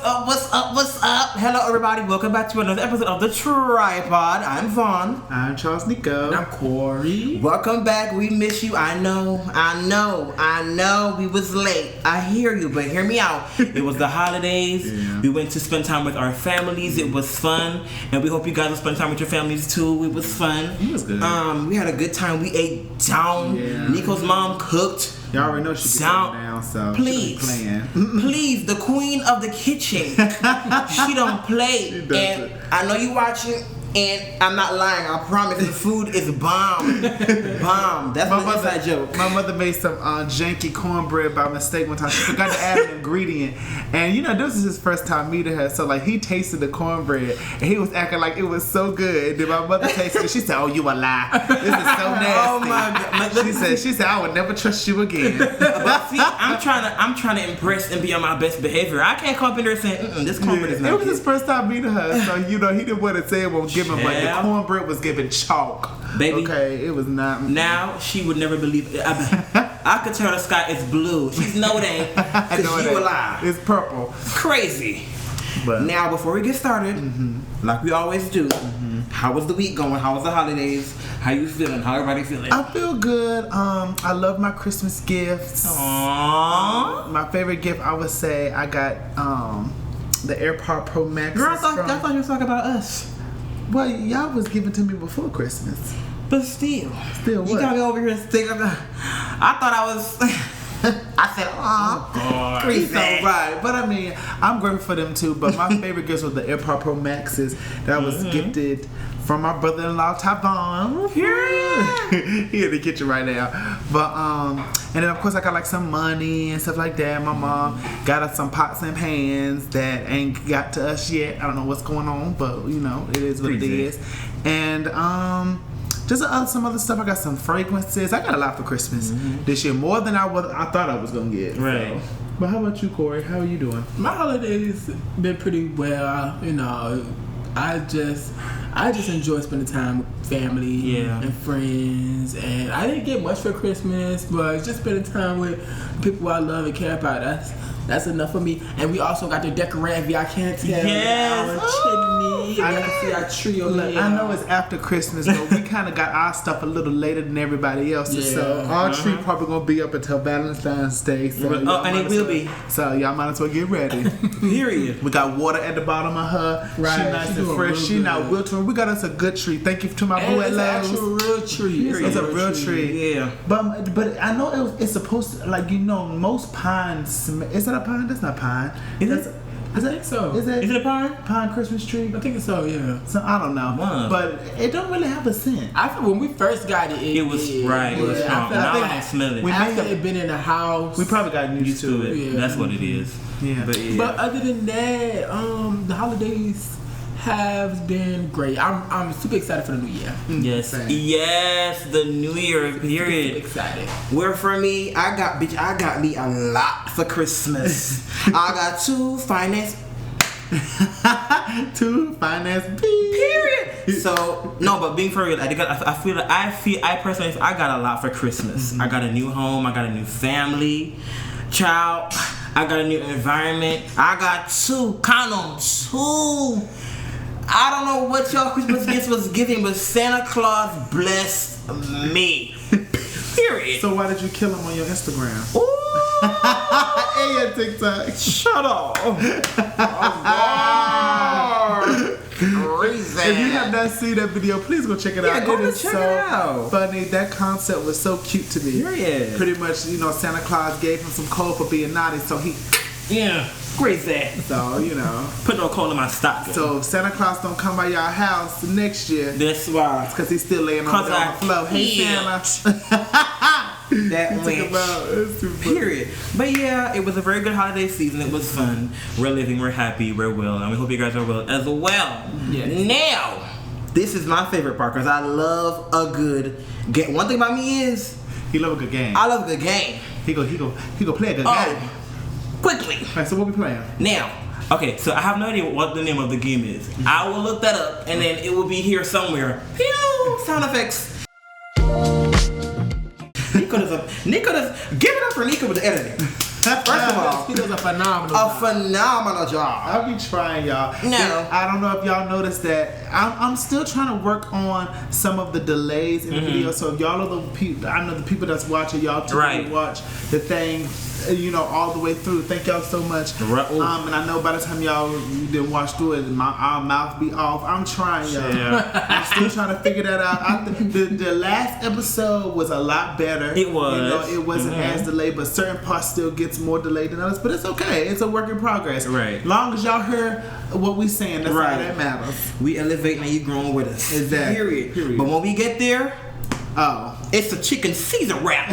up, what's up, what's up? Hello everybody, welcome back to another episode of The Tripod. I'm Vaughn. I'm Charles Nico. And I'm Corey. Welcome back, we miss you. I know, we was late. I hear you, but hear me out. It was the holidays. Yeah. We went to spend time with our families. It was fun. And we hope you guys will spend time with your families too. It was fun. It was good. We had a good time. We ate down. Yeah. Nico's mom cooked. Y'all already know she down, so please, she playing. Please, the queen of the kitchen. She don't play. She does And it. I know you watching, and I'm not lying. I promise the food is bomb. Bomb. That's my inside joke. My mother made some janky cornbread by mistake one time. She forgot to add an ingredient, and this is his first time meeting her. So like he tasted the cornbread, and he was acting like it was so good. And then my mother tasted it. She said, "Oh, you a lie. This is so nasty." Oh my God. She said, "I would never trust you again." But see, I'm trying to impress and be on my best behavior. I can't come up in there saying, "This cornbread is not It was good." his first time meeting her, so he didn't want to say it won't give him, but the Yeah. cornbread was giving chalk. Baby. Okay, it was not. Now she would never believe it. I could tell the sky is blue. She's no it ain't. I know Cause it you a ain't. lie. It's purple. Crazy. But Now, before we get started, like we always do, how was the week going? How was the holidays? How you feeling? How everybody feeling? I feel good. I love my Christmas gifts. Aww. My favorite gift, I would say, I got the AirPod Pro Max. Girl, I thought you were talking about us. Well, y'all was given to me before Christmas. But still. Still You what? got me over here thinking about... I thought I was... I said, aw. Crazy. So, right, but I mean, I'm grateful for them too. But my favorite gifts was the AirPod Pro Maxes that was gifted from my brother-in-law Tavon. He in the kitchen right now. But and then of course I got like some money and stuff like that. My mom got us some pots and pans that ain't got to us yet. I don't know what's going on, but it is what it is. And just some other stuff. I got some fragrances. I got a lot for Christmas this year, more than I thought I was gonna get. Right. So. But how about you, Corey? How are you doing? My holidays been pretty well. I just enjoy spending time with family and friends, and I didn't get much for Christmas, but just spending time with people I love and care about. That's enough for me. And we also got the decorating. I can't tell. Yes. Our chimney. I got to see our trio. Look, I know it's after Christmas, but we kind of got our stuff a little later than everybody else's. Yeah. So our tree probably gonna be up until Valentine's Day. So y'all and might it will as well- be. So y'all might as well get ready. Period. We got water at the bottom of her. Right. She nice She and doing fresh. real She not good. wilting. We got us a good tree. Thank you to my And boo at it's an actual Lowe's. real tree. It's a real tree. Yeah. But I know it's supposed to, like, most pines. Is that a pine? That's not pine. Is That's- it? I think so. Is it Is it a pine? pine Christmas tree? I think so, yeah. So I don't know, Wow. but it don't really have a scent. I feel when we first got it, It was right. It was Yeah, strong. I feel Now like I don't smell it. we- after may have- it been in the house. We probably got used to it. Yeah. That's what it is. Yeah. But yeah. But other than that, the holidays have been great. I'm super excited for the new year. Yes. Same. Yes. The New Year Super period. excited. Where for me, I got me a lot for Christmas. I got 2 finance. To finance Period. So no, but being for real, I personally got a lot for Christmas. I got a new home. I got a new family. Child. I got a new environment. I got 2. Count on 2. I don't know what y'all Christmas gifts was giving, but Santa Claus blessed me. Period. So why did you kill him on your Instagram? Ooh. And your TikTok. Shut up. Crazy. If you have not seen that video, please go check it out. go It and is check so it out. funny. That concept was so cute to me. Period. Pretty much, Santa Claus gave him some coal for being naughty, so Yeah. Crazy. so Put no coal in my stocking. So if Santa Claus don't come by y'all house next year, That's why. because he's still laying on the floor. Hey Santa. That Think went. about it's too funny. Period. But yeah, it was a very good holiday season. It was fun. We're living, we're happy, we're well, and we hope you guys are well as well. Yes. Now, this is my favorite part because I love a good game. One thing about me is He love a good game. I love a good game. He go play a good game. Oh, quickly. Alright, so what we playing? Now, okay, so I have no idea what the name of the game is. I will look that up and then it will be here somewhere. Pew! Sound effects. Nico does give it up for Nico with the editing. First of all, he does a phenomenal a job. phenomenal job. I'll be trying, y'all. No. I don't know if y'all noticed that. I'm still trying to work on some of the delays in the video. So if y'all are the people, I know the people that's watching, y'all typically watch the thing, all the way through. Thank y'all so much. Right. And I know by the time y'all didn't watch through it, our mouth be off. I'm trying, y'all. Yeah. I'm still trying to figure that out. The last episode was a lot better. It was. It wasn't as delayed, but certain parts still gets more delayed than others. But it's okay. It's a work in progress. Right. Long as y'all heard what we saying, that's all that matters. We elevating and you growing with us. Exactly. Period. But when we get there, it's a chicken Caesar wrap.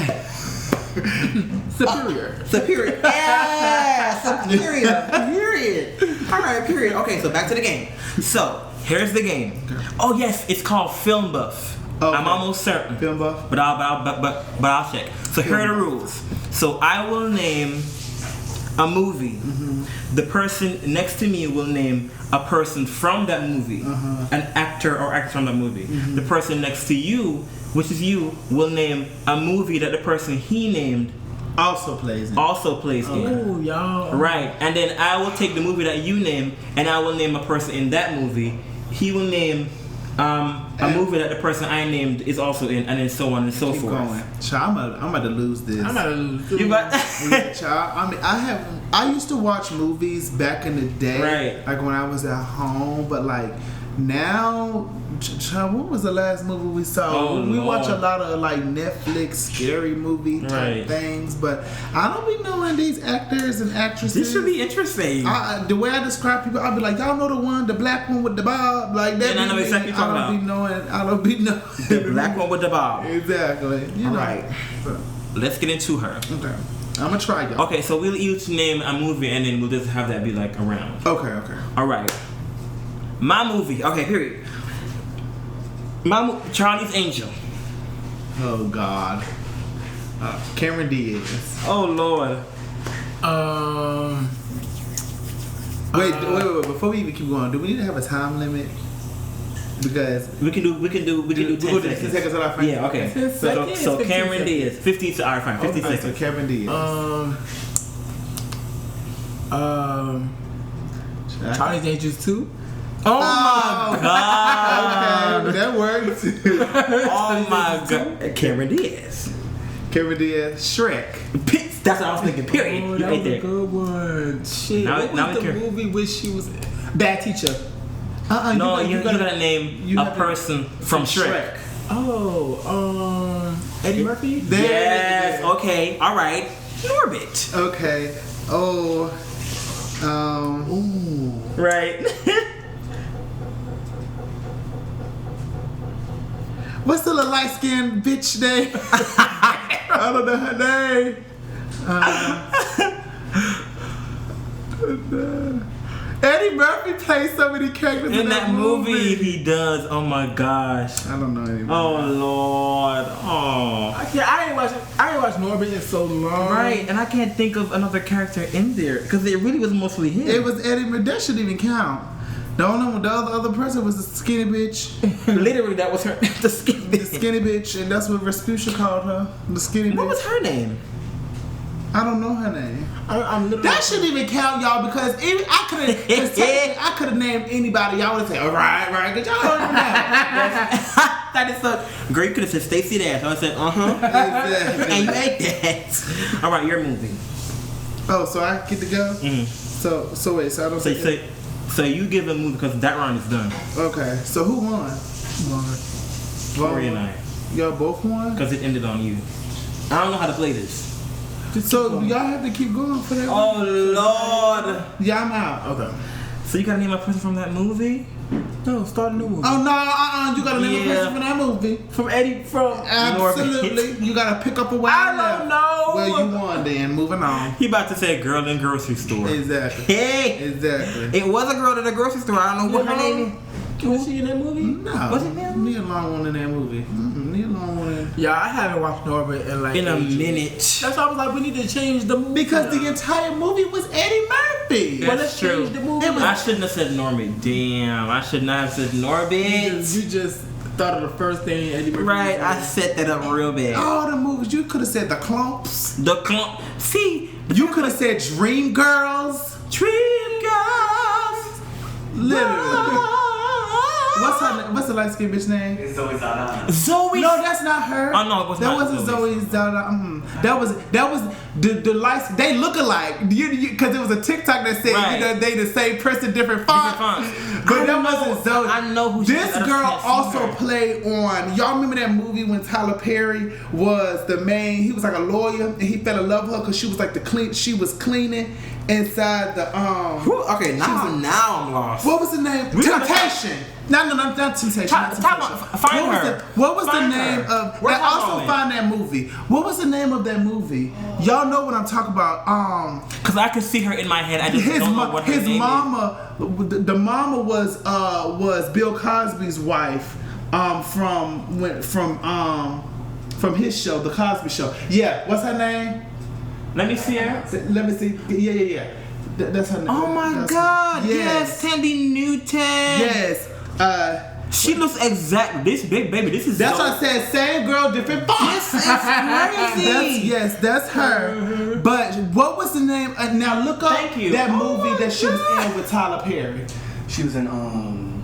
Superior. Yeah, superior. Period. All right, period. Okay, so back to the game. So here's the game. Oh yes, it's called Film Buff. Okay. I'm almost certain. Film Buff. But I'll check. So here are the rules. So I will name a movie. The person next to me will name a person from that movie, an actor or actress from that movie. The person next to you, which is you, will name a movie that the person he named also plays in. Oh, y'all. Right, and then I will take the movie that you name, and I will name a person in that movie. He will name a movie that the person I named is also in, and then so on and so forth. Going. Child, I'm about to lose this. I'm about to lose. You got Child, I used to watch movies back in the day, Right. like when I was at home, but like now, child, what was the last movie we saw? Oh, we Lord. watch a lot of like Netflix scary movie type Right. things, but I don't be knowing these actors and actresses. This should be interesting. The way I describe people, I'll be like, y'all know the black one with the bob, like that. Yeah, I know be exactly me. what you're I don't be knowing. The black one with the bob. Exactly. You know. Right. Let's get into her. Okay. I'm gonna try, y'all. Okay, so we'll each name a movie, and then we'll just have that be like around. Okay. All right. My movie. Okay, period. Charlie's Angel. Oh God. Cameron Diaz. Oh Lord. Wait. Before we even keep going, do we need to have a time limit? Because We can do 10 seconds. 10 seconds on our phone. Yeah. Okay. 10 seconds, So 15 Cameron seconds. Diaz. 50. All right, fine. 50 Okay, so seconds. Cameron Diaz. Charlie's Angels 2. Oh my God. Okay, that works. Oh my God. Cameron Diaz. Cameron Diaz. Shrek. That's what I was thinking. Period. Oh, You that right was a there. good one. Shit. Now- What now was we the care. movie where she was Bad Teacher? No, you gotta name you a have to- person from Shrek. Oh, Eddie Murphy? There Yes. it is. Okay. All right. Norbit. Okay. Oh. Right. What's the little light skinned bitch name? I don't know her name. Eddie Murphy plays so many characters In that movie, he does. Oh my gosh. I don't know anymore. Oh Lord. Oh. I ain't watched Norbit in so long. Right, and I can't think of another character in there because it really was mostly him. It was Eddie Murphy. That shouldn't even count. The other person was the skinny bitch. Literally, that was her. The skinny. The skinny bitch, and that's what Rasputia called her. The skinny bitch. What was her name? I don't know her name. I'm literally. That shouldn't even count, y'all, because even I could have named anybody. Y'all would have said, all right, good y'all don't even know. That is so great. You could have said Stacey Dash. I would have said, Exactly. and you ate that. All right, your movie. Oh, so I get to go? Mm-hmm. So wait, so I don't So you give a movie because that round is done. Okay, so who won? Tori and I, Y'all both won? because it ended on you. I don't know how to play this. So y'all have to keep going for that one? Oh Lord. Yeah, I'm out. Okay. So you gotta name a person from that movie? No, start a new movie. Oh, no, you gotta name a person from that movie. From Eddie, from. Absolutely. You gotta pick up a way. I don't know. Well, you won then. Moving on. He about to say girl in grocery store. Exactly. Hey, Exactly. it was a girl at the grocery store. I don't know what her name is. Was she in that movie? No. Was it Neil? Neil Long won in that movie. Neil Long won in. Yeah, I haven't watched Norbit in like In a ages. minute. That's why I was like, we need to change the movie. Because the entire movie was Eddie Murphy. Yeah. Well, That's let's true. change the movie. I shouldn't have said Norbit. Damn, I should not have said Norbit. You just thought of the first thing Eddie Murphy. Right, was I set that up real bad. All the movies, you could have said the Clumps. The clump. See, You could have said Dream Girls. Dream Girls. Literally. What's the light skinned bitch name? It's Zoe Saldana. Zoe. No, that's not her. Oh no, it was that not. wasn't Zoe Saldana. That was the lights. They look alike. Because it was a TikTok that said Right. they the same person, different fonts. But that wasn't Zoe. I know who she This is. I just girl can't see also her. played on. Y'all remember that movie when Tyler Perry was the main? He was like a lawyer and he fell in love with her because she was like She was cleaning inside the Okay, now I'm lost. What was the name? Temptation. No, not Temptation. Not Temptation. Find her. What was the Find name her. of? Where's That her also going? find that movie. What was the name of that movie? Y'all know what I'm talking about. Because I can see her in my head. I just don't know what her his name mama, the mama was Bill Cosby's wife. From his show, The Cosby Show. Yeah. What's her name? is. Let me see her. Let me see. Yeah. That's her name. Oh my That's God! her- Yes, Tandy Newton. Yes. She looks exact. This big baby. This is. That's so, what I said. Same girl, different fonts. This is crazy. That's her. But what was the name? Now look up Thank you. that Oh movie my that she was God. in with Tyler Perry. She was in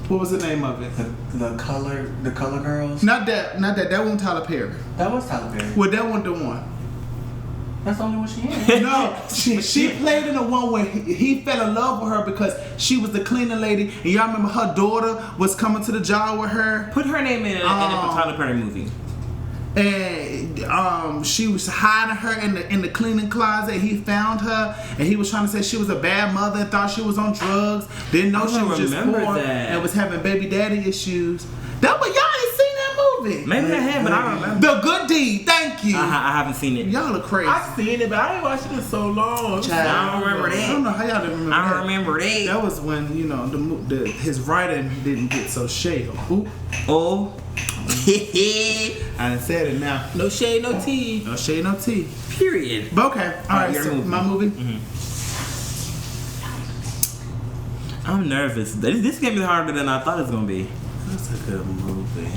What was the name of it? the color girls. Not that. That one Tyler Perry. That was Tyler Perry. Well, that one the one. That's the only one she in. No, she played in the one where he fell in love with her because she was the cleaning lady, and y'all remember her daughter was coming to the job with her. Put her name in a Tyler Perry movie. And she was hiding her in the cleaning closet. He found her, and he was trying to say she was a bad mother and thought she was on drugs. Didn't know I she was just remember poor that. and was having baby daddy issues. That was y'all ain't seen that movie. Maybe I have, but I don't remember. The Good Deed. Thank you. I haven't seen it. Y'all are crazy. I seen it, but I ain't watched it in so long. Child, I don't remember I that. don't know how y'all didn't remember I that. don't remember that. That was when his writing didn't get so shady. Ooh, Oh. I done said it now. No shade, no tea. No shade, no tea. Period. But okay, all right. your So movie. my movie. I'm nervous. This game is harder than I thought it was gonna be. That's a good movie.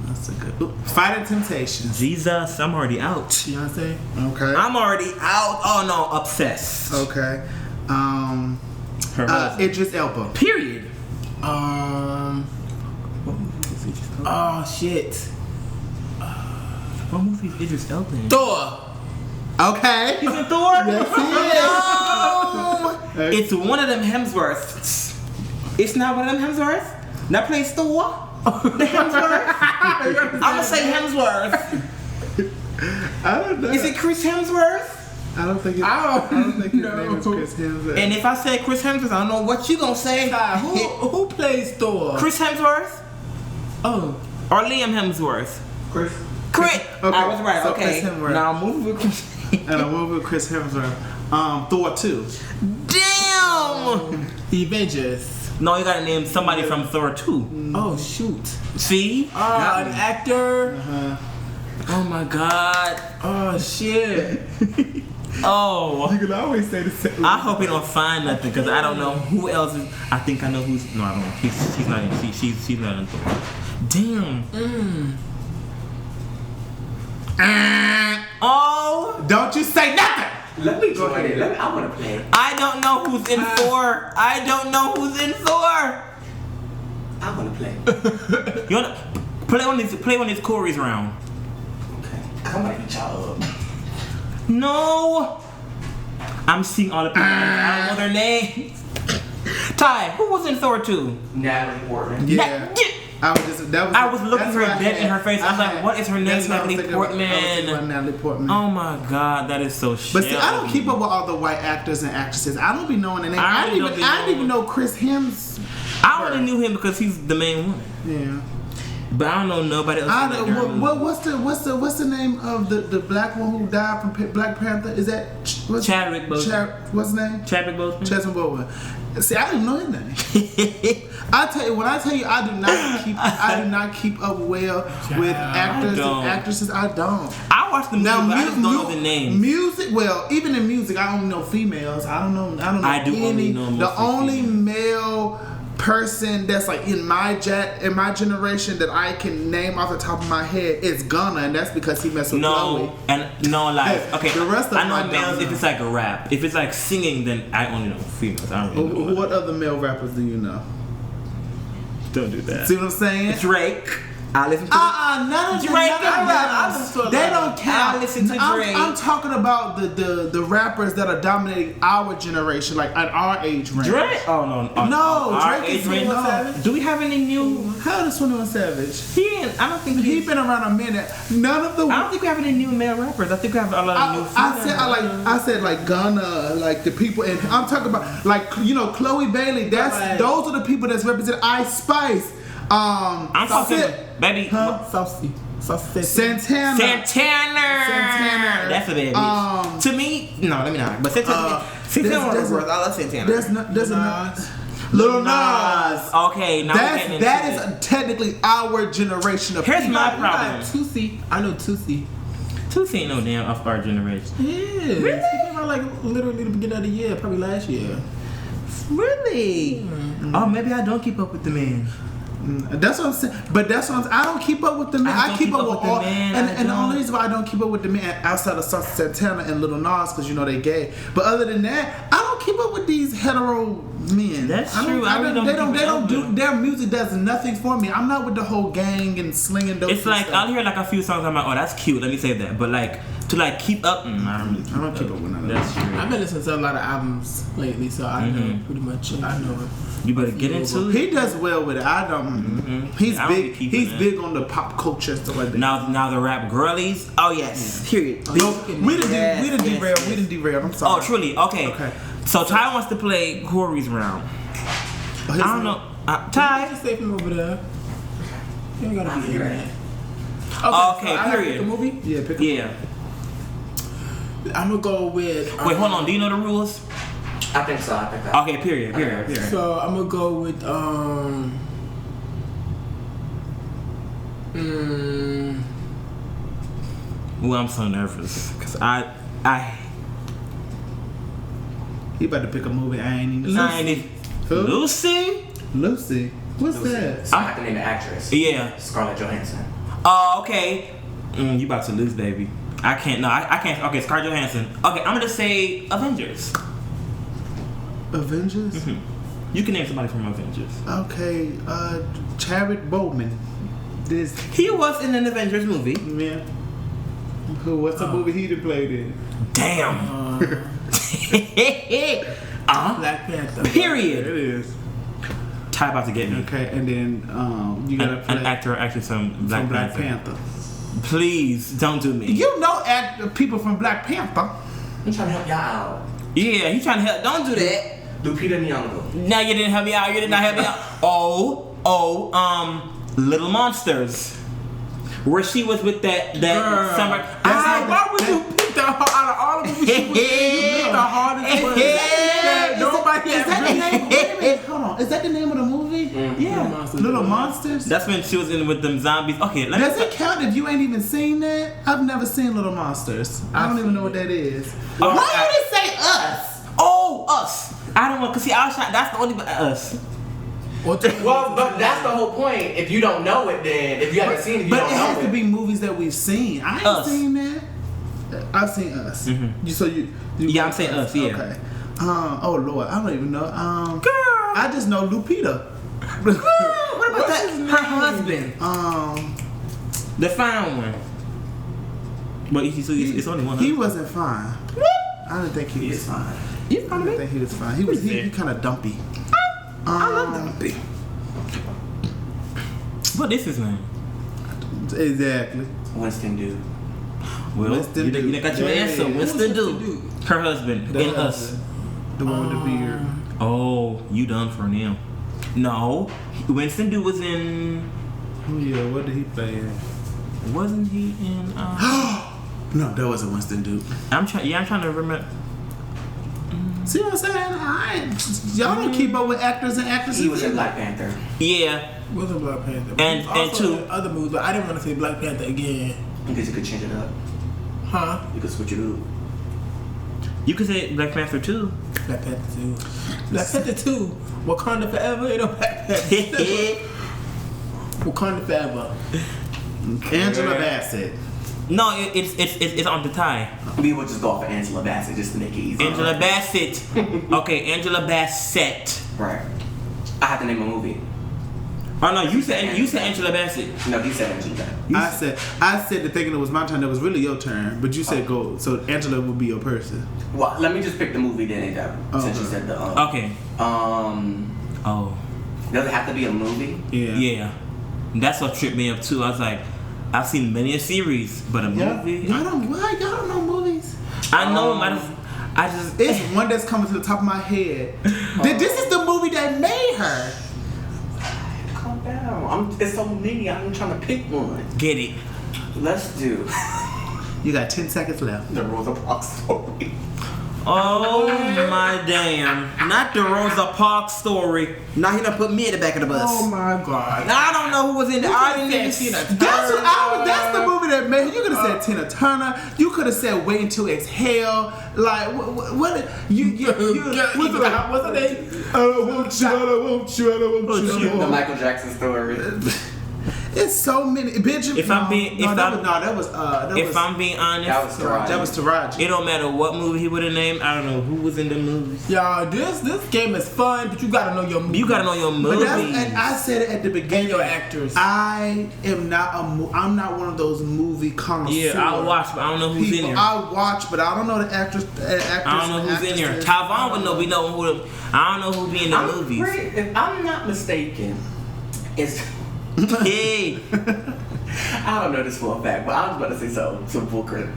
That's a good. Ooh, Fighting Temptations. Jesus, I'm already out. Beyonce. Okay. I'm already out. Oh no, obsessed. Okay. Her husband. Idris Elba. Period. Oh shit. What movie is Idris Elba in? Thor. Okay. He's in Thor? Yes, No! It's one of them Hemsworths. It's not one of them Hemsworths? That plays Thor? The Hemsworth? I'm gonna say Hemsworth. I don't know. Is it Chris Hemsworth? I don't think. I don't think his know. name is Chris Hemsworth. And if I say Chris Hemsworth, I don't know what you gonna say. Who plays Thor? Chris Hemsworth Oh. or Liam Hemsworth? Chris. Chris. Okay, I was right. so Okay. Chris Hemsworth. Now move with Chris. And a movie with Chris Hemsworth. Thor 2. Damn. The Avengers. No, you gotta name somebody from Thor 2. Oh shoot. See? An actor. Oh my God. Oh shit. Oh. You can always say the same. I hope he don't find nothing because I don't know who else is. I think I know who's. No, I don't. She's not in. She's not in Thor. Damn. Oh. Don't you say nothing. Let me join it. I want to play. I don't know who's in Thor. I don't know who's in Thor. I want to play. You wanna play one of these Corey's round? Okay. I'm gonna eat y'all up. No. I'm seeing all the people. I don't know their names. Ty, who was in Thor 2? Natalie Portman. Yeah. I was looking for a dent in her face. I was like, what is her name? That's what I was Natalie thinking about. I was thinking Portman. about Natalie Portman. Oh my God, that is so shit. But see, I don't keep up with all the white actors and actresses. I don't be knowing their name. I I really didn't even know Chris Hemsworth. I only knew him because he's the main one. Yeah. But I don't know nobody else. I in that don't, darn what's the name of the black one who died from Black Panther? Is that Chadwick Boseman. What's his name? Chadwick Boseman. Chadwick Boseman. See, I didn't know his name. I tell you, I do not keep up well with actors and actresses. I don't. I watch the movie, but I just don't know the names. Music, well, even in music, I don't know females. I don't know I do any. only know The mostly only females. male person that's like in my generation that I can name off the top of my head is Gunna, and that's because he messed with Chloe. Okay. The rest of I know them I males don't if know. it's like a rap. If it's like singing, then I only know females. I don't really know. What other male rappers do you know? Don't do that. See what I'm saying? Drake. I listen to None of Drake none of and them. I listen to a They lot. don't count. I listen to Drake. I'm talking about the rappers that are dominating our generation, like at our age range. Drake. Oh no. No, Our Drake age is range. 21 Savage. Do we have any new? How old is 21 Savage? I don't think He's been around a minute. None of the. I don't think we have any new male rappers. I think we have a lot of new. I said like Gunna, like the people, and I'm talking about like Chloe Bailey. Those are the people that's represented. Ice Spice. I'm talking, baby. Huh? Saucy. Santana. That's a bad bitch. To me, no, let me not. But Santana, I love Santana. There's a Lil Nas. Okay, now that is technically our generation of Here's people. my problem. Tootsie. I know Tootsie. Tootsie ain't no damn of our generation. Yeah. Really? He came out like literally the beginning of the year, probably last year. Really? Oh, maybe I don't keep up with the man. That's what I'm saying. But that's what I don't keep up with the men. I keep up with all. And the only reason why I don't keep up with the men outside of Santana and Lil Nas because they gay. But other than that, I don't keep up with these hetero men. That's true. They don't do their music does nothing for me. I'm not with the whole gang and slinging those. It's like I'll hear like a few songs. I'm like, oh, that's cute. Let me say that. But like to like keep up, I don't keep up with none of That's true. I've been listening to a lot of albums lately, so I know pretty much. I know it. You better get into it. He does well with it. I don't. He's I don't big. be keeping He's that. big on the pop culture and stuff like that. Now the rap girlies. Oh yes. Period. We didn't derail. We didn't derail. I'm sorry. Oh truly. Okay. So Ty wants to play Corey's round. I don't know. Ty. Just stay from over there. You ain't gotta be in there. Okay. So I gotta Period. pick a movie? Yeah. Pick Yeah. I'm gonna go with. Wait. Hold on. Do you know the rules? I think so. I think that. Okay. Period. So I'm gonna go with Ooh, I'm so nervous because I. He about to pick a movie. I ain't even. Who? Lucy. Lucy. What's that? So I have to name the actress. Yeah. Scarlett Johansson. Oh, okay. You about to lose, baby. I can't. No, I can't. Okay, Scarlett Johansson. Okay, I'm gonna say Avengers. Avengers? Mm-hmm. You can name somebody from Avengers. Okay, Chadwick Boseman. He was in an Avengers movie. Yeah. What's the movie he played in? Damn. Black Panther. Period. It is. Ty about to get me. Okay, and then you gotta play An actor or actress from Black Panther. Panther. Please don't do me. You know people from Black Panther. I'm trying to help y'all out. Yeah, he's trying to help. Don't do that. Lupita Nyong'o. Now you didn't help me out. You did not help me out. Little Monsters, where she was with that Girl, summer. why would you pick that out of all of them? She was in, you picked the hardest one. Yeah. Nobody Is that the name? Wait a minute, hold on. Is that the name of the movie? Yeah. Little Monsters? That's when she was in with them zombies. Okay, Does it count if you ain't even seen that? I've never seen Little Monsters. I don't even know what that is. Why you didn't say us? Oh, us. I don't want, cause see, I was trying. That's the only us. Well, but that's the whole point. If you don't know it, then if you haven't seen it, you But don't it has know to it. be movies that we've seen. I ain't Us. seen that. I've seen Us. Yeah, I'm saying Us, yeah. Okay. Oh Lord, I don't even know. Girl. I just know Lupita. What about that? Her husband, the fine one. But it's only one. He wasn't fine. What? I didn't think he was fine. You I fine didn't me? think he was fine. He kind of dumpy. I love Dumpy. What is his name? Exactly. Winston Duke. Well, Winston you Duke. got your Yeah. answer. Winston Duke? Duke. Her husband. The And us. husband. The one with the beard. Oh, you done for him. No. Winston Duke was in. Oh yeah, what did he play in? Wasn't he in. No, that wasn't Winston Duke. I'm trying to remember. See what I'm saying? Y'all don't keep up with actors and actresses. He was in Black Panther. Yeah. Wasn't Black Panther. And Also two. other movies, but I didn't want to say Black Panther again. Because you could change it up. Huh? You could switch it up. You could say Black Panther 2. Black Panther 2. Black Panther 2. Wakanda Forever. You know Black Panther. Wakanda Forever. Angela Bassett. No, it's on the tie. We would just go off of Angela Bassett just to make it easy. Angela Bassett. Okay, Angela Bassett. Right. I have to name a movie. Oh no, you said Angela Bassett. No, you said Angela Bassett. I said that thinking it was my turn. That was really your turn, but you said go. So Angela would be your person. Well, let me just pick the movie then, since you said the. Okay. Oh. Does it have to be a movie? Yeah. Yeah. That's what tripped me up too. I was like, I've seen many a series, but a movie. Y'all don't know movies. I know. I just. It's one that's coming to the top of my head. This is the movie that made her. Calm down. It's so many. I'm trying to pick one. Get it. Let's do. You got 10 seconds left. The Rosa Parks story. Oh my damn. Not the Rosa Parks story. Now he done put me at the back of the bus. Oh my God. Now I don't know who was in the audience. That's the movie that made her. You could have said Tina Turner. You could have said Waiting to Exhale. Like what What's her name? I don't want you. The Michael Jackson story. It's so many. Benjamin. If I'm being honest, That was Taraji. That was Taraji. It don't matter what movie he would have named. I don't know who was in the movie. Y'all, this game is fun, but you gotta know your movie. You gotta know your movie. And I said it at the beginning. And your actors. I am not I'm not one of those movie connoisseurs. Yeah, I watch, but I don't know who's in there. I watch, but I don't know the actors. I don't know who's in there. Tavon would know. We know who. I don't know who be in the movies. If I'm not mistaken, it's. Hey. I don't know this for a fact, but I was about to say some bull crap.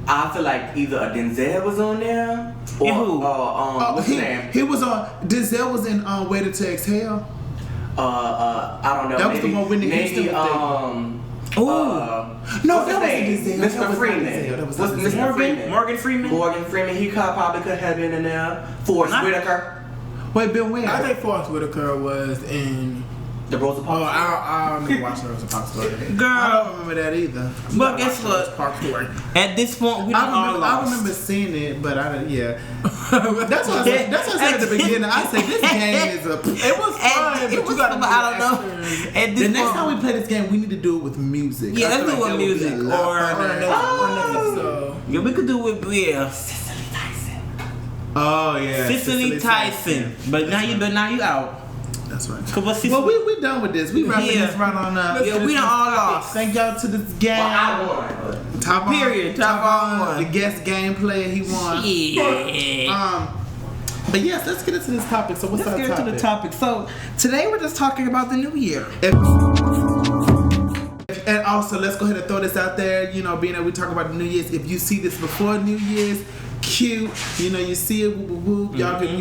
I feel like either a Denzel was on there or what's his name? He was on. Denzel was in Waiting to Exhale. I don't know. That was the one Whitney Houston was no, that wasn't Denzel. Mr. Freeman. What's Mr. Freeman? Morgan Freeman. Morgan Freeman. He probably could have been in there. Forrest Whitaker. Wait, Ben Wayne. I think Forrest Whitaker was in. The Rosa Parks. I don't know watching the Rosa Parks story. Girl, I don't remember that either. But guess what? At this point, we don't all lost. I remember seeing it, but I didn't. Yeah. That's what I said. That's what I said at the beginning. I said this game is a. It was fun, but you gotta know. I don't know. At this the next time we play this game, we need to do it with music. Yeah, let's do it with music yeah, we could do it with Cicely Tyson. Oh yeah, Cicely Tyson. But now you out. That's right. Well, we done with this. We wrapping this right on up. Yeah, we done all lost. Thank y'all to this game. Well, I won. Top on won. The guest game player, he won. Yeah. But yes, let's get into this topic. So what's our topic? Let's get into the topic. So today we're just talking about the new year. And also, let's go ahead and throw this out there. You know, being that we talk about the New Year's, if you see this before New Year's, cute. You know, you see it. Whoop, whoop, whoop. Y'all can,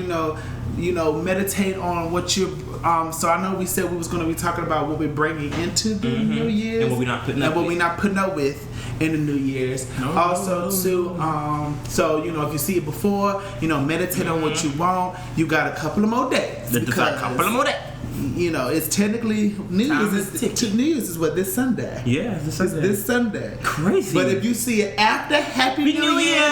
you know, meditate on what you. So I know we said we was going to be talking about what we're bringing into the New Year's and what we're not putting up and what we're not putting up with in the New Year's. So you know, if you see it before, you know, meditate on what you want. You got a couple of more days. You know, it's technically New Year's is what, this Sunday. Yeah, this Sunday. This Sunday. Crazy. But if you see it after Happy New Year,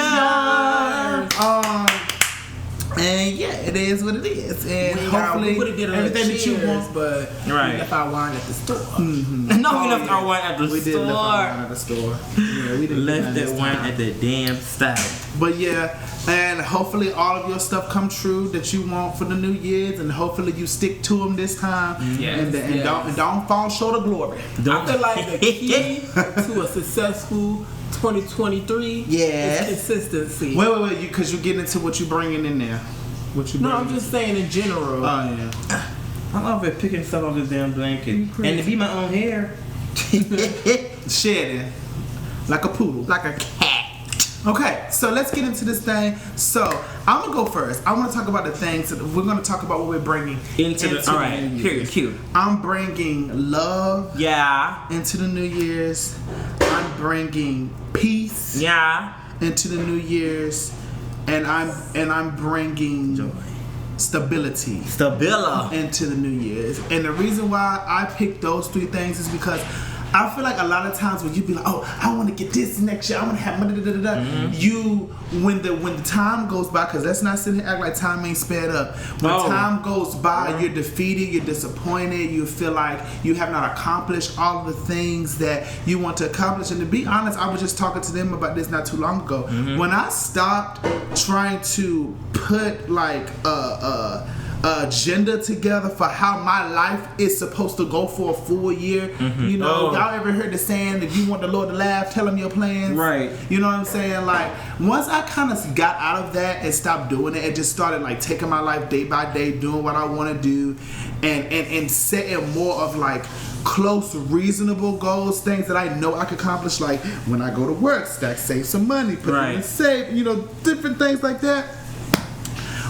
and yeah, it is what it is. And hopefully everything that you want, but we left our wine at the store. Mm-hmm. No, we left our wine at the store. We did left our wine at the store. Yeah, we didn't left that wine at the damn style. But yeah, and hopefully all of your stuff come true that you want for the New Year's, and hopefully you stick to them this time. Yes. And don't fall short of glory. I feel like the key to a successful 2023 is consistency. Wait, because you're getting into what you're bringing in there. I'm just saying in general. Oh yeah. I love it picking stuff off this damn blanket and to be my own hair. Shedding like a poodle, like a cat. Okay, so let's get into this thing. So I'm gonna go first. I want to talk about the things that we're gonna talk about what we're bringing into the all right. Period. Cute. I'm bringing love. Yeah. Into the New Year's. I'm bringing peace. Yeah. Into the New Year's, and I'm bringing joy, stability into the New Year's. And the reason why I picked those three things is because I feel like a lot of times when you be like, oh, I want to get this next year, I want to have money, when the time goes by, because let's not sit here and act like time ain't sped up. When time goes by, you're defeated, you're disappointed, you feel like you have not accomplished all of the things that you want to accomplish. And to be honest, I was just talking to them about this not too long ago. When I stopped trying to put like a agenda together for how my life is supposed to go for a full year. You know, y'all ever heard the saying, if you want the Lord to laugh, tell him your plans? Right. You know what I'm saying? Like, once I kind of got out of that and stopped doing it and just started like taking my life day by day, doing what I want to do, and setting more of like close, reasonable goals, things that I know I can accomplish, like when I go to work, save some money, put it in safe, you know, different things like that.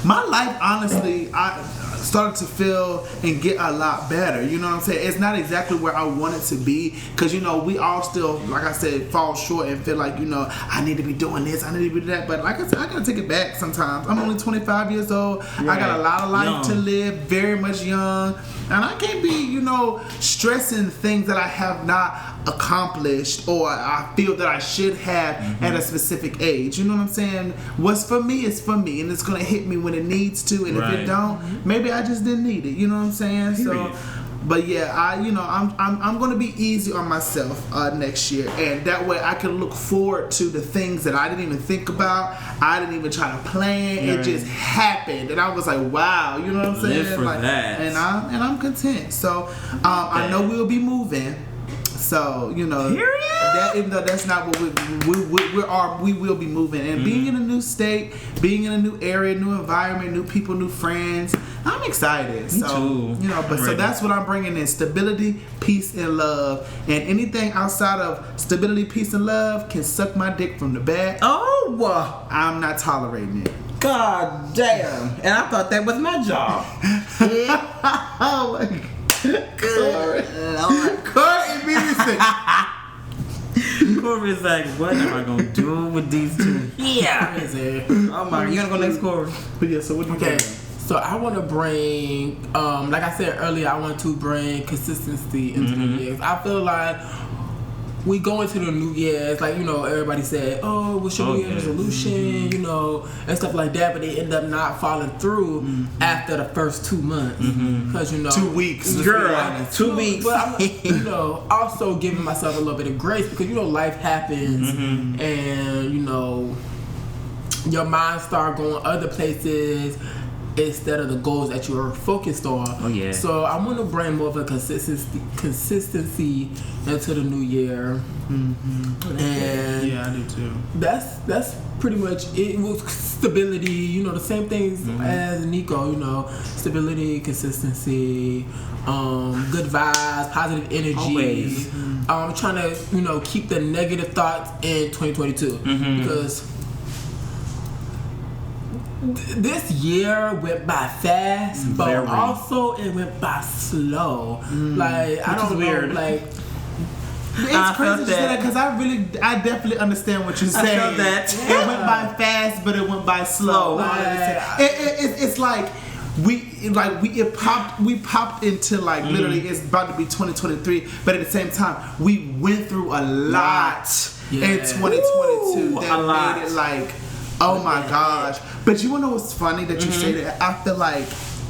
My life, honestly, I started to feel and get a lot better. You know what I'm saying? It's not exactly where I want it to be, because, you know, we all still, like I said, fall short and feel like, you know, I need to be doing this, I need to be doing that. But like I said, I gotta take it back sometimes. I'm only 25 years old. Right. I got a lot of life to live, very much young. And I can't be, you know, stressing things that I have not accomplished or I feel that I should have at a specific age. You know what I'm saying? What's for me is for me, and it's gonna hit me when it needs to. And if it don't, maybe I just didn't need it. You know what I'm saying? So, but yeah, I'm gonna be easy on myself next year, and that way I can look forward to the things that I didn't even think about. I didn't even try to plan. It just happened, and I was like, wow. You know what I'm saying? Live for like, that. And I'm content. So I know we'll be moving. So, you know, that, even though that's not what we will be moving. And being in a new state, being in a new area, new environment, new people, new friends, I'm excited. Me too. You know, but so that's what I'm bringing in: stability, peace, and love. And anything outside of stability, peace, and love can suck my dick from the back. Oh, I'm not tolerating it. God damn! And I thought that was my job. Oh my God. Corey immediately. Corey's like, what am I gonna do with these two? Yeah. Oh my! You gonna go next, Corey? But yeah, so what do you think? So I want to bring, like I said earlier, I want to bring consistency into the years. I feel like we go into the new year, it's like, you know, everybody said, oh, what's your New Year resolution, you know, and stuff like that, but they end up not following through after the first 2 months. Because, you know, 2 weeks. Girl, 2 weeks. But I'm, you know, also giving myself a little bit of grace, because, you know, life happens and, you know, your mind start going other places instead of the goals that you are focused on. Oh yeah. So I want to bring more of a consistency into the new year. And yeah, I do too. That's pretty much it. With stability, you know, the same things as Nico. You know, stability, consistency, good vibes, positive energy. Always. Trying to, you know, keep the negative thoughts in 2022 because this year went by fast, but also it went by slow. Like, I don't know, like, it's crazy you say that, because I definitely understand what you're saying. I felt that. It went by fast, but it went by slow. It's like we popped into like literally it's about to be 2023, but at the same time we went through a lot in 2022 that made it like, oh my gosh. But you wanna know what's funny that you say that? I feel like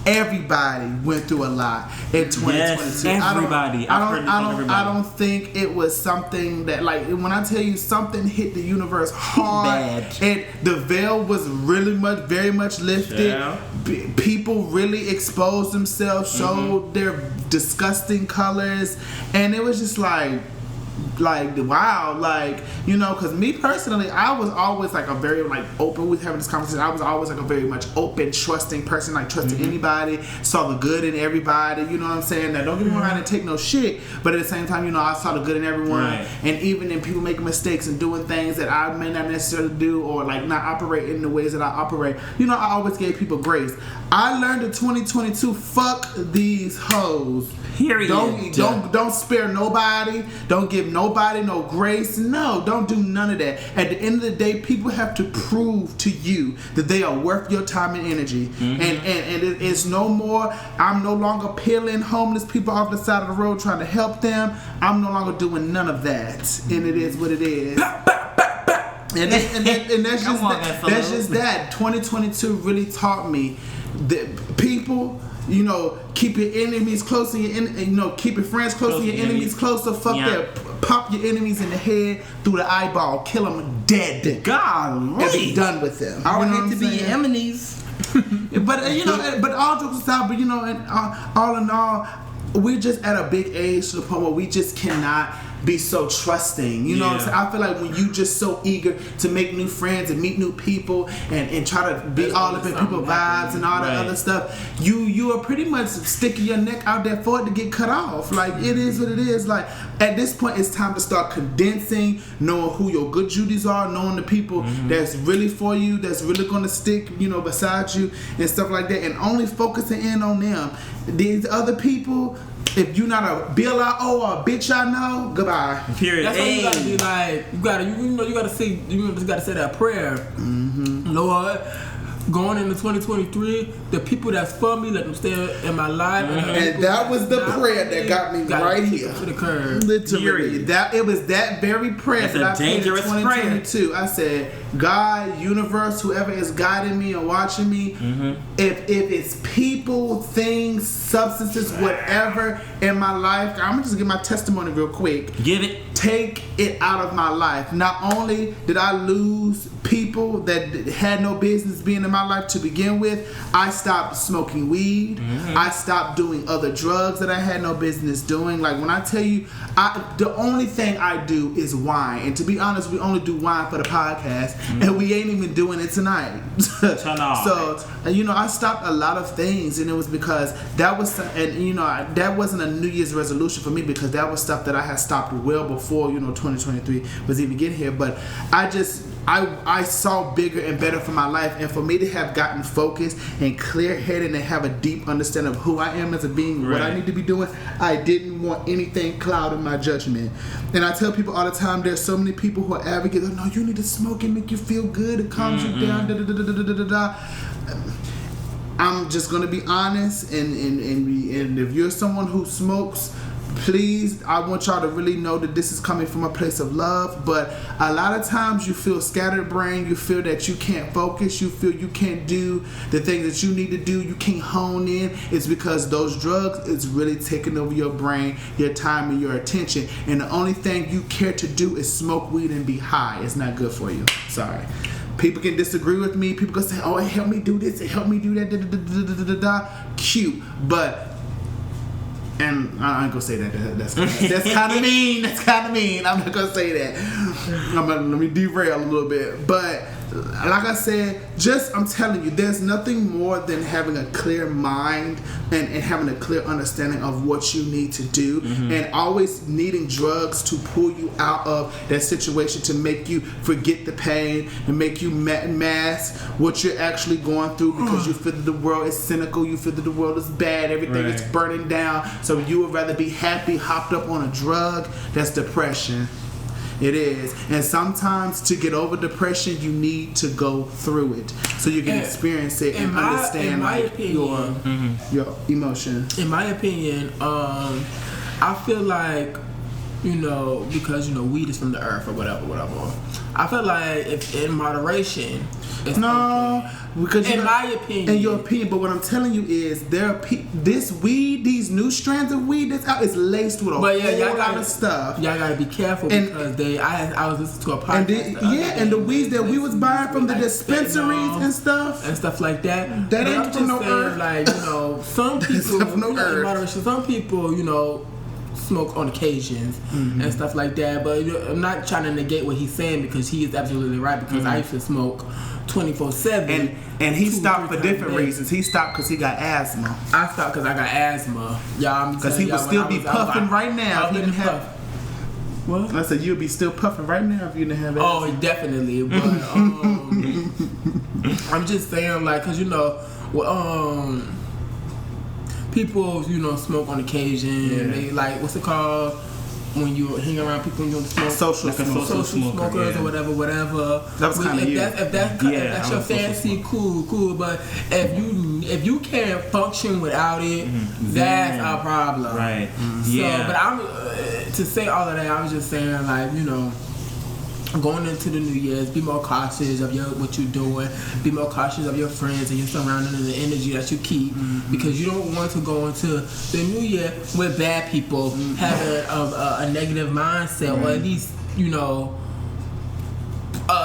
everybody went through a lot in 2022. Yes, everybody. I don't think it was something that, like, when I tell you something hit the universe hard, and the veil was very much lifted. Yeah. People really exposed themselves, showed their disgusting colors, and it was just like wow, like, you know, because me personally, I was always like a very like open with having this conversation. I was always like a very much open, trusting person, like trusting anybody, saw the good in everybody, you know what I'm saying? Now don't get me wrong, I didn't take no shit, but at the same time, you know, I saw the good in everyone, and even in people making mistakes and doing things that I may not necessarily do, or like not operate in the ways that I operate, you know, I always gave people grace. I learned in 2022, fuck these hoes. Period. Don't spare nobody. Don't give give nobody no grace. No, don't do none of that. At the end of the day, people have to prove to you that they are worth your time and energy. And it's no more, I'm no longer peeling homeless people off the side of the road trying to help them. I'm no longer doing none of that. And it is what it is. And that's just that. 2022 really taught me that people, keep your enemies close to your keep your friends close to your enemies closer. Fuck that. Pop your enemies in the head through the eyeball. Kill them dead. God, and be done with them. I would hate to be your enemies. But but all jokes aside, and all in all, we're just at a big age to the point where we just cannot be so trusting. You know what I'm saying? I feel like when you just so eager to make new friends and meet new people and try to be all up in people's vibes and all that other stuff, you are pretty much sticking your neck out there for it to get cut off. Like, it is what it is. Like, at this point, it's time to start condensing, knowing who your good Judies are, knowing the people that's really for you, that's really going to stick, beside you and stuff like that, and only focusing in on them. These other people, if you're not a Bill I owe or a bitch I know, goodbye. Period. That's why you gotta be like, you gotta say that prayer. Lord, going into 2023, the people that's for me, let them stay in my life. And that was the prayer that got me right here. To the curb. Literally. It was that very prayer that I prayed in 2022. I said, God, universe, whoever is guiding me and watching me, if it's people, things, substances, whatever in my life, I'm gonna just give my testimony real quick. Give it. Take it out of my life. Not only did I lose people that had no business being in my life to begin with, I stopped smoking weed. I stopped doing other drugs that I had no business doing. Like, when I tell you, the only thing I do is wine. And to be honest, we only do wine for the podcast, and we ain't even doing it tonight. So, I stopped a lot of things, and it was because that was, that wasn't a New Year's resolution for me, because that was stuff that I had stopped well before, 2023 was even getting here. But I saw bigger and better for my life, and for me to have gotten focused and clear-headed and have a deep understanding of who I am as a being, what I need to be doing, I didn't want anything clouding my judgment. And I tell people all the time, there's so many people who are advocates, no, you need to smoke and make you feel good, it calms you down, I'm just gonna be honest, and if you're someone who smokes, please, I want y'all to really know that this is coming from a place of love. But a lot of times you feel scatterbrained, you feel that you can't focus, you feel you can't do the things that you need to do, you can't hone in. It's because those drugs is really taking over your brain, your time, and your attention. And the only thing you care to do is smoke weed and be high. It's not good for you. Sorry. People can disagree with me. People can say, oh, it helped me do this, it helped me do that, cute. But, and I ain't gonna say that. That's kind of mean. That's kind of mean. I'm not gonna say that. Let me derail a little bit. But like I said, I'm telling you, there's nothing more than having a clear mind and having a clear understanding of what you need to do, and always needing drugs to pull you out of that situation, to make you forget the pain and make you mask what you're actually going through, because you feel that the world is cynical, you feel that the world is bad, everything is burning down, so you would rather be happy hopped up on a drug. That's depression. It is. And sometimes to get over depression, you need to go through it so you can experience it and understand your emotion. In my opinion, I feel like, because weed is from the earth or whatever. I feel like if in moderation, it's okay. Because in my opinion, in your opinion, but what I'm telling you is this weed, these new strands of weed that's out, is laced with a whole lot of stuff. Y'all gotta be careful, because I was listening to a podcast. And the weeds that we was buying from the dispensaries and stuff like that. That ain't from no earth. Like, some people, from no earth. In moderation, some people, smoke on occasions and stuff like that. But I'm not trying to negate what he's saying, because he is absolutely right. Because I used to smoke 24/7, and he stopped for different reasons. He stopped because he got asthma. I stopped because I got asthma, y'all. Because he would still be puffing right now if he didn't have. What? I said you'd be still puffing right now if you didn't have asthma. Oh, definitely. But I'm just saying, like, because people smoke on occasion. They like, what's it called? when you hang around people and you don't smoke. Social smokers or whatever. That was kind of you. If that's your fantasy, cool. But if you can't function without it, that's our problem. Right. So, but I'm to say all of that. I was just saying, like, you know, going into the New Year's, be more cautious of what you're doing. Be more cautious of your friends and your surroundings and the energy that you keep, because you don't want to go into the New Year with bad people, having a negative mindset, or at least, you know.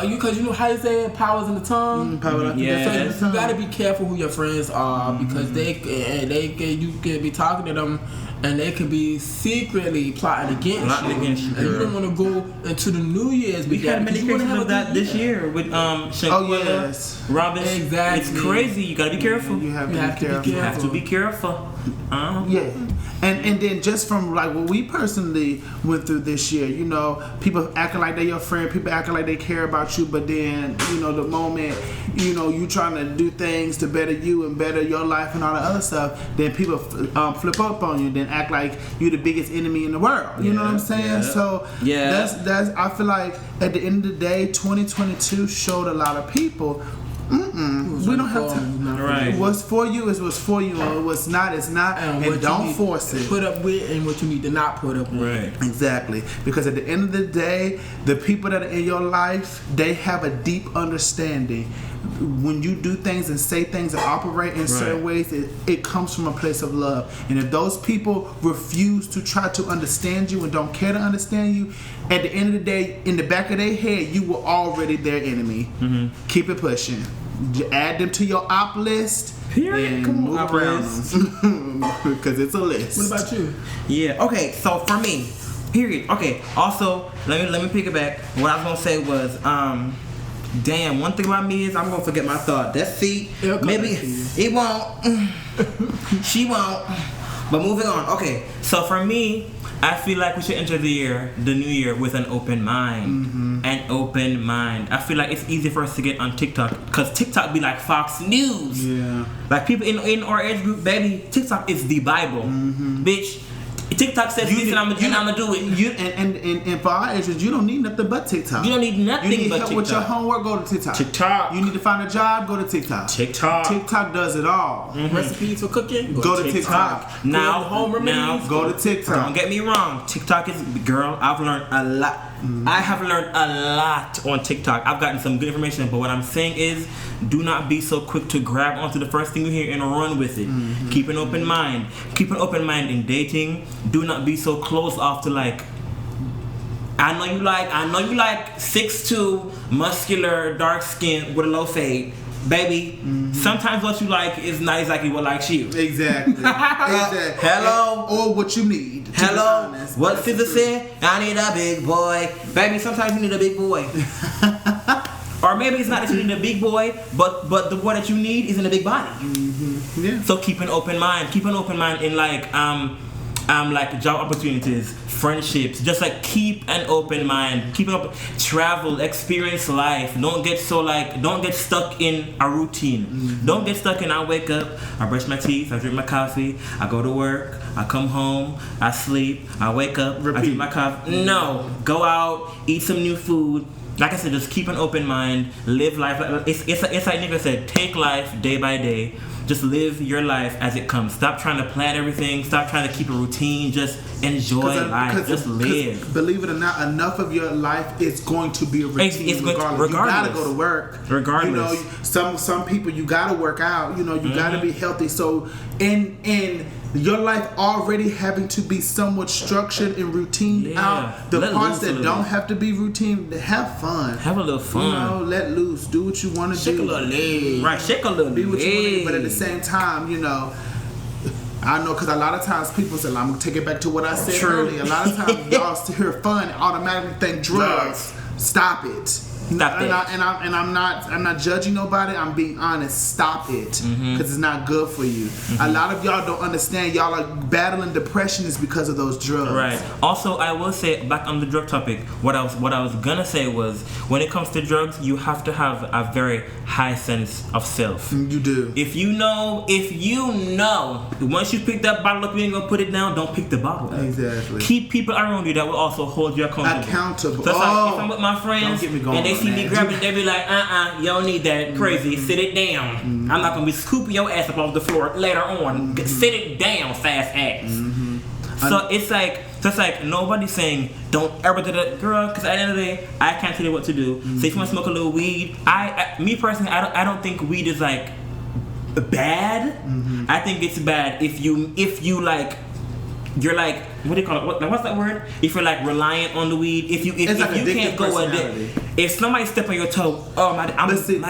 Because you know how you say it, power's in the tongue. So you gotta be careful who your friends are, because you can be talking to them and they could be secretly plotting against you. And you don't want to go into the New Year's. We had many cases of that this year with Shaquilla, Robin. Exactly. It's crazy. You gotta be careful. You have to be careful. Yeah. And then just from like what we personally went through this year, you know, people acting like they're your friend, people acting like they care about you, but then, you know, the moment, you know, you trying to do things to better you and better your life and all the other stuff, then people flip up on you, then act like you're the biggest enemy in the world. You know what I'm saying? Yeah. So that's I feel like at the end of the day, 2022 showed a lot of people. We don't have to. Right. What's for you is what's for you, and what's not is not, and don't force it. Put up with, and what you need to not put up with. Right. Exactly. Because at the end of the day, the people that are in your life, they have a deep understanding. When you do things and say things and operate in certain ways, it comes from a place of love. And if those people refuse to try to understand you and don't care to understand you, at the end of the day, in the back of their head, you were already their enemy. Keep it pushing. Add them to your op list. And move around because it's a list. What about you? Yeah. Okay. So for me, period. Okay. Also, let me pick it back. What I was gonna say was, damn. One thing about me is I'm gonna forget my thought. That's see. Maybe it won't. She won't. But moving on. Okay. So for me, I feel like we should enter the new year, with an open mind. An open mind. I feel like it's easy for us to get on TikTok, because TikTok be like Fox News. Yeah. Like people in our age group, baby, TikTok is the Bible. Bitch, TikTok says this and I'm gonna do it. And for our age, you don't need nothing but TikTok. You don't need nothing you need but help TikTok. with your homework, go to TikTok. TikTok. You need to find a job, go to TikTok. TikTok does it all. Recipes for cooking, go to TikTok. Now, home remedies, go to TikTok. Don't get me wrong. TikTok is, girl, I've learned a lot. I have learned a lot on TikTok. I've gotten some good information, but what I'm saying is, do not be so quick to grab onto the first thing you hear and run with it. Keep an open mind. Keep an open mind in dating. Do not be so closed off to like, I know you like 6'2", muscular, dark skin with a low fade. Baby, sometimes what you like is not exactly what likes you. Exactly. Hello? Or what you need. Hello? What SZA said? I need a big boy. Baby, sometimes you need a big boy. Or maybe it's not that you need a big boy, but the boy that you need is in a big body. Yeah. So keep an open mind. Keep an open mind in like job opportunities, friendships. Just like keep an open mind. Keep it open. Travel, experience life. Don't get stuck in a routine. Don't get stuck in I wake up, I brush my teeth, I drink my coffee, I go to work, I come home, I sleep, I wake up, I drink my coffee. No, go out, eat some new food. Like I said, just keep an open mind. Live life. It's like nigga said, take life day by day. Just live your life as it comes. Stop trying to plan everything. Stop trying to keep a routine. Just enjoy life. Just live. Believe it or not, enough of your life is going to be a routine. It's regardless. You gotta go to work. Regardless. You know, some people you gotta work out. You know, you gotta be healthy. So in your life already having to be somewhat structured and routined out. The parts that don't have to be routine, have fun. Have a little fun. You know, let loose. Do what you want to do. Shake a little leg. Right, shake a little Be what you want to do. leg. But at the same time, you know, I know, because a lot of times people say, I'm going to take it back to what I said earlier. A lot of times y'all hear fun, automatically think drugs. Stop it. Stop that. I'm not judging nobody. I'm being honest. Stop it, because it's not good for you. A lot of y'all don't understand. Y'all are battling depression is because of those drugs. Right. Also, I will say, back on the drug topic, what I was gonna say was, when it comes to drugs, you have to have a very high sense of self. You do. If you know, once you pick that bottle up, you ain't gonna put it down. Don't pick the bottle up. Exactly. Keep people around you that will also hold you accountable. So it's like, if I'm with my friends and they see me grabbing it, they be like, you don't need that. Crazy. Sit it down. I'm not gonna be scooping your ass up off the floor later on. Sit it down, fast ass. So it's like nobody's saying don't ever do that, girl. Because at the end of the day, I can't tell you what to do. So if you want to smoke a little weed, me personally, I don't think weed is like bad. I think it's bad if you like. You're like, what do you call it? What's that word? If you're like reliant on the weed, if you can't go a day, if somebody step on your toe, my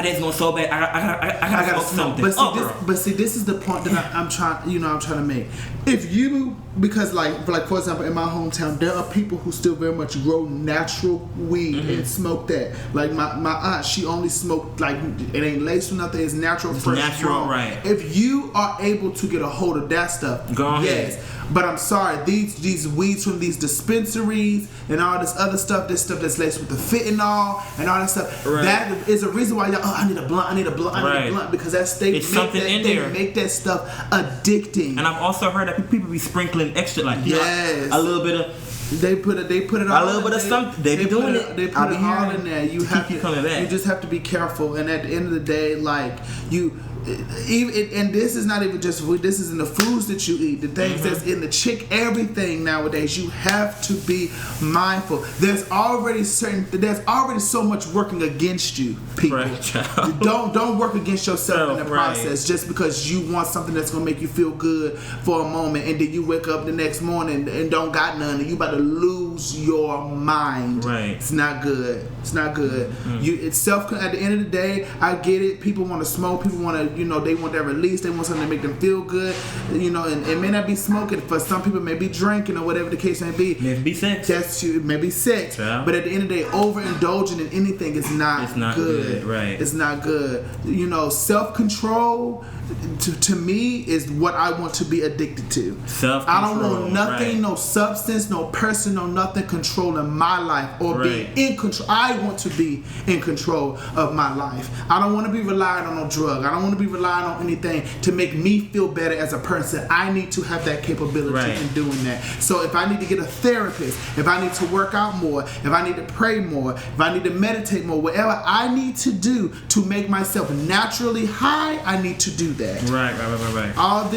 day's going so bad. I gotta smoke something. But see, this is the point that I'm trying to make. If you, because like for example, in my hometown, there are people who still very much grow natural weed and smoke that. Like my aunt, she only smoked, like, it ain't laced with nothing. It's natural, fresh, natural, right? If you are able to get a hold of that stuff, go ahead. Yes. But I'm sorry, these weeds from these dispensaries and all this other stuff, this stuff that's laced with the fentanyl and all that stuff, that is a reason why y'all, I need a blunt, because make that stuff addicting. And I've also heard that people be sprinkling extra, like, a little bit of. They put it all. A little bit of something. They be doing it. They put it all in there. You just have to be careful. And at the end of the day, like and this is not even just food. This is in the foods that you eat, the things that's in the everything nowadays. You have to be mindful. There's already so much working against you, people. Right, don't work against yourself in the process just because you want something that's gonna make you feel good for a moment, and then you wake up the next morning and don't got none, and you about to lose your mind. Right. It's not good. It's not good. It's self. At the end of the day, I get it. People want to smoke. People want to. They want that release. They want something to make them feel good. And it may not be smoking. For some people, it may be drinking or whatever the case may be. Maybe sex. It may be sex. Yeah. But at the end of the day, overindulging in anything is not good. Right. It's not good. Self-control to me is what I want to be addicted to. Self-control. I don't want nothing, no substance, no person, no nothing controlling my life or being in control. I want to be in control of my life. I don't want to be relying on no drug. I don't want to be relying on anything to make me feel better as a person. I need to have that capability in doing that. So if I need to get a therapist, if I need to work out more, if I need to pray more, if I need to meditate more, whatever I need to do to make myself naturally high, I need to do that. Right. All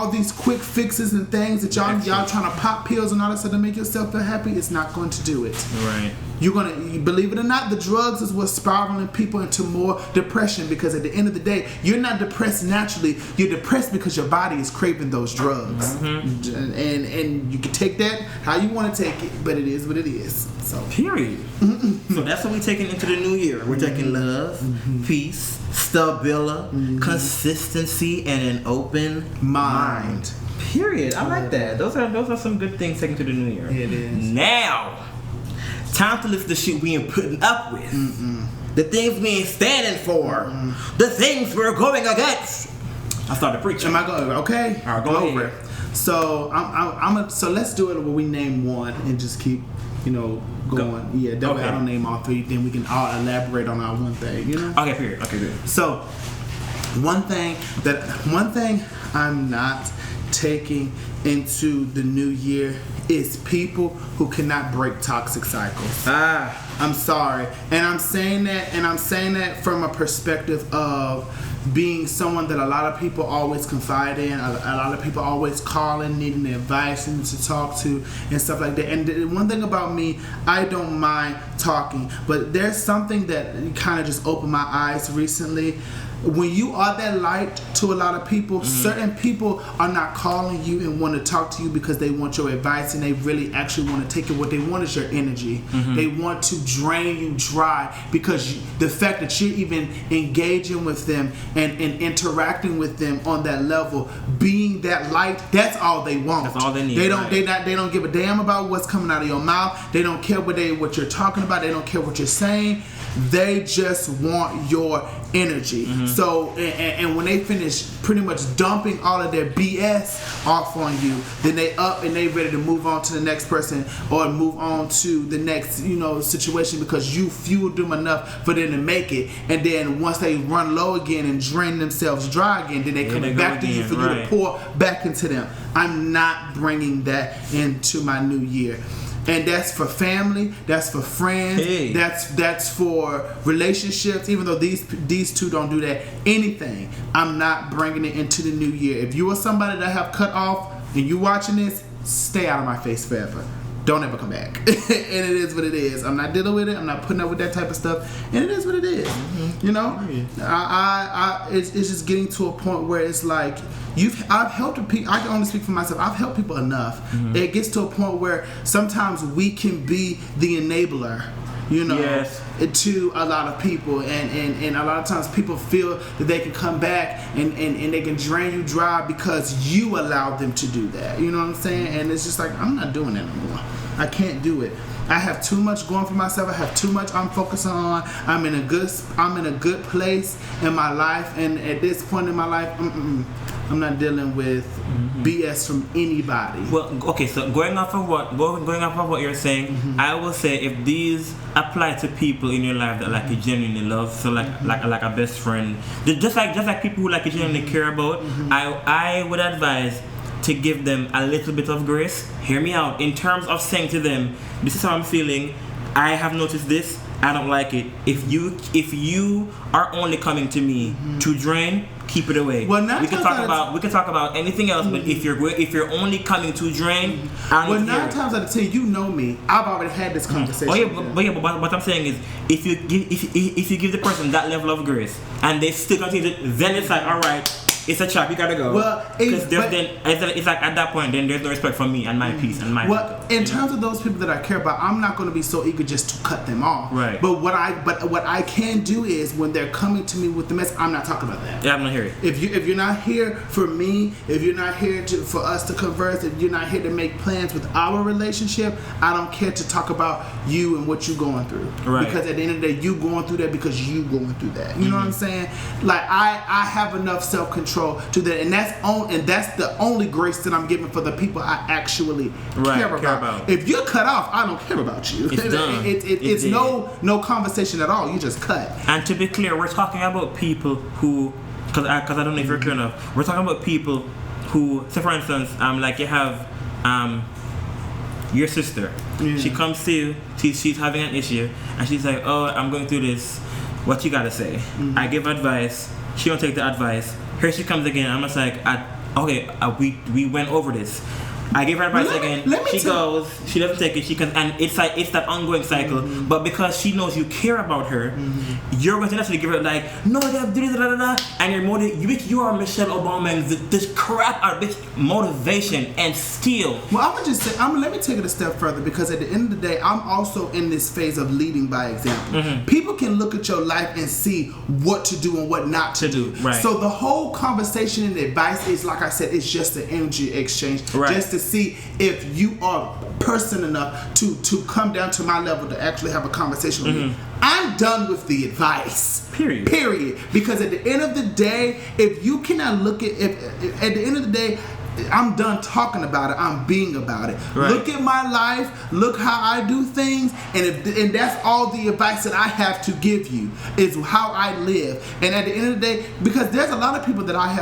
these quick fixes and things that y'all trying to pop pills and all that stuff to make yourself feel happy, it's not going to do it. Right. You believe it or not, the drugs is what's spiraling people into more depression, because at the end of the day, you're not depressed naturally. You're depressed because your body is craving those drugs. And you can take that how you want to take it, but it is what it is. So period. So that's what we're taking into the new year. We're taking love, peace, stability, consistency, and an open mind. Period. I like that. Those are some good things taken to the new year. It is. Now, time to list the shit we ain't putting up with. The things we ain't standing for. The things we're going against. I started preaching. Am I going? Okay. All right, go over it. So so let's do it where we name one and just keep going. Yeah, that way I don't name all three. Then we can all elaborate on our one thing. Okay, period. Okay, good. So one thing I'm not taking into the new year is people who cannot break toxic cycles. I'm sorry, and I'm saying that from a perspective of being someone that a lot of people always confide in, a lot of people always call in, needing advice and to talk to and stuff like that. And the one thing about me, I don't mind talking, but there's something that kind of just opened my eyes recently. When you are that light to a lot of people, certain people are not calling you and want to talk to you because they want your advice, and they really actually want to take it. What they want is your energy. They want to drain you dry because the fact that you're even engaging with them and interacting with them on that level, being being that light, that's all they want. That's all they need. They don't give a damn about what's coming out of your mouth. They don't care what you're talking about. They don't care what you're saying. They just want your energy. So, and when they finish pretty much dumping all of their BS off on you, then they up and they ready to move on to the next person or move on to the next, situation, because you fueled them enough for them to make it. And then once they run low again and drain themselves dry again, then they come back to you for you to pour back into them. I'm not bringing that into my new year. And that's for family, that's for friends, that's for relationships. Even though these two don't do that, anything, I'm not bringing it into the new year. If you are somebody that I have cut off and you watching this, stay out of my face forever. Don't ever come back. And it is what it is. I'm not dealing with it. I'm not putting up with that type of stuff. And it is what it is. It's just getting to a point where it's like I've helped people. I can only speak for myself. I've helped people enough. It gets to a point where sometimes we can be the enabler. To a lot of people, and a lot of times people feel that they can come back and they can drain you dry because you allowed them to do that. You know what I'm saying? And it's just like, I'm not doing that anymore. I can't do it. I have too much going for myself. I have too much I'm focusing on. I'm in a good place in my life, and at this point in my life, I'm not dealing with BS from anybody. Well, okay, so going off of what you're saying, I will say if these apply to people in your life that you genuinely love, so like a best friend, just like people who you genuinely care about, I would advise to give them a little bit of grace. Hear me out. In terms of saying to them, this is how I'm feeling, I have noticed this, I don't like it. If you are only coming to me to drain, keep it away. Well, we can talk about anything else, but if you're only coming to drain, I don't care. 9 times out of 10, you know me. I've already had this conversation. But what I'm saying is, if you give the person that level of grace and they still continue, then it's like, all right, it's a trap. You gotta go. Well, it's like at that point, then there's no respect for me and my peace and my. Well, in terms of those people that I care about, I'm not going to be so eager just to cut them off. Right. But what I can do is when they're coming to me with the mess, I'm not talking about that. Yeah, I'm not here. If you're not here for me, if you're not here for us to converse, if you're not here to make plans with our relationship, I don't care to talk about you and what you're going through. Right. Because at the end of the day, you going through that because you going through that. You know what I'm saying? Like I have enough self-control to that, and that's the only grace that I'm giving for the people I actually care about. If you're cut off, I don't care about you. It's done. It's no conversation at all. You just cut. And to be clear, we're talking about people who, because I don't know if you're clear enough. We're talking about people who, say for instance, you have your sister. Yeah. She comes to you. She's having an issue, and she's like, "Oh, I'm going through this. What you gotta say?" I give advice. She don't take the advice. Here she comes again. I'm just like, we went over this. I give her advice again. She goes. She doesn't take it. She can, and it's that ongoing cycle. But because she knows you care about her, you're going to naturally give her no, and you are Michelle Obama and this crap out this motivation and steal. Well, I'm gonna just say, let me take it a step further, because at the end of the day, I'm also in this phase of leading by example. People can look at your life and see what to do and what not to do. Right. So the whole conversation and advice is, like I said, it's just an energy exchange. Right. Just to see if you are person enough to come down to my level to actually have a conversation with me. I'm done with the advice. Period. Because at the end of the day, if you cannot look at the end of the day, I'm done talking about it. I'm being about it. Right. Look at my life. Look how I do things, and that's all the advice that I have to give you is how I live. And at the end of the day, because there's a lot of people that I've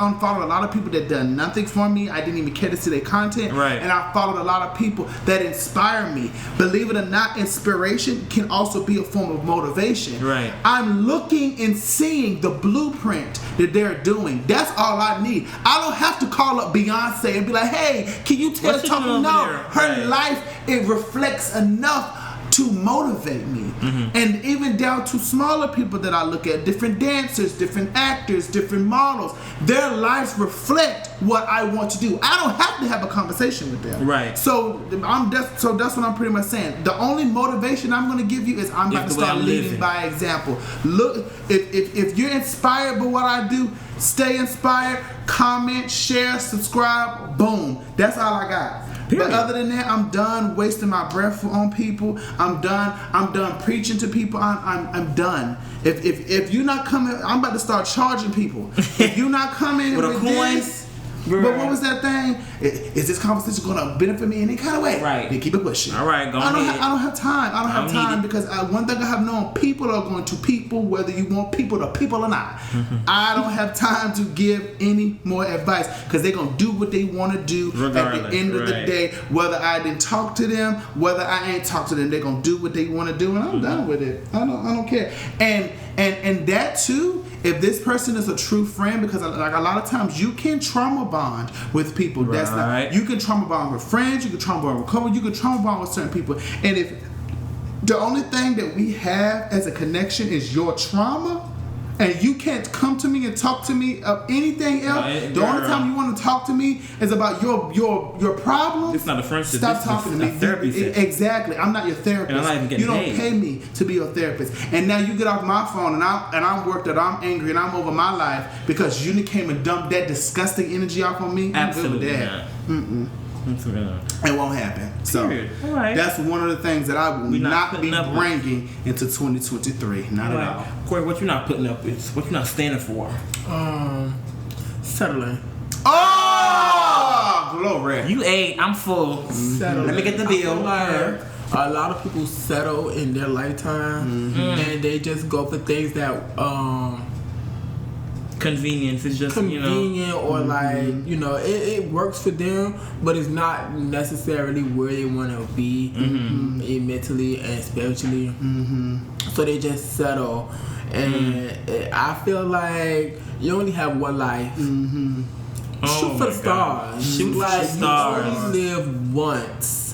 unfollowed a lot of people that done nothing for me. I didn't even care to see their content. Right. And I followed a lot of people that inspire me. Believe it or not, inspiration can also be a form of motivation. Right. I'm looking and seeing the blueprint that they're doing. That's all I need. I don't have to call up Beyonce and be like, hey, can you tell Tommy? No, her life, it reflects enough to motivate me. And even down to smaller people that I look at, different dancers, different actors, different models, their lives reflect what I want to do. I don't have to have a conversation with them. Right. So that's what I'm pretty much saying. The only motivation I'm going to give you is I'm about to start leading by example. Look, if you're inspired by what I do, stay inspired, comment, share, subscribe, boom. That's all I got. Period. But other than that, I'm done wasting my breath on people. I'm done preaching to people. I'm done. If you're not coming, I'm about to start charging people. If you're not coming with a coin. But what was that thing? Is this conversation going to benefit me in any kind of way? Right. Then keep it pushing. All right, go ahead. I don't have time. I don't have time because one thing I have known, people are going to people whether you want people to people or not. I don't have time to give any more advice because they're going to do what they want to do regardless, at the end of the day. Whether I didn't talk to them, whether I ain't talked to them, they're going to do what they want to do, and I'm done with it. I don't care. And that too, if this person is a true friend, because like a lot of times you can trauma bond with people. Right. That's not, you can trauma bond with friends, you can trauma bond with couples, you can trauma bond with certain people. And if the only thing that we have as a connection is your trauma, and you can't come to me and talk to me of anything else. The only time you want to talk to me is about your problem. It's not a friendship. Stop talking to me. Therapy exactly. I'm not your therapist. And I'm not even getting paid. You don't pay me to be your therapist. And now you get off my phone and I'm worked out. I'm angry and I'm over my life because you came and dumped that disgusting energy off on me. Absolutely. It won't happen. So right. That's one of the things that I will not be bringing into 2023. Not at all. Corey, what you not putting up with? What you not standing for? Settling. Oh, glory! You ate. I'm full. Settling. Let me get the bill. Like a lot of people settle in their lifetime, and they just go for things that convenience is just convenient, or like it works for them, but it's not necessarily where they want to be mentally and spiritually. So they just settle, and I feel like you only have one life. Shoot for the stars. Shoot for the stars. You only live once.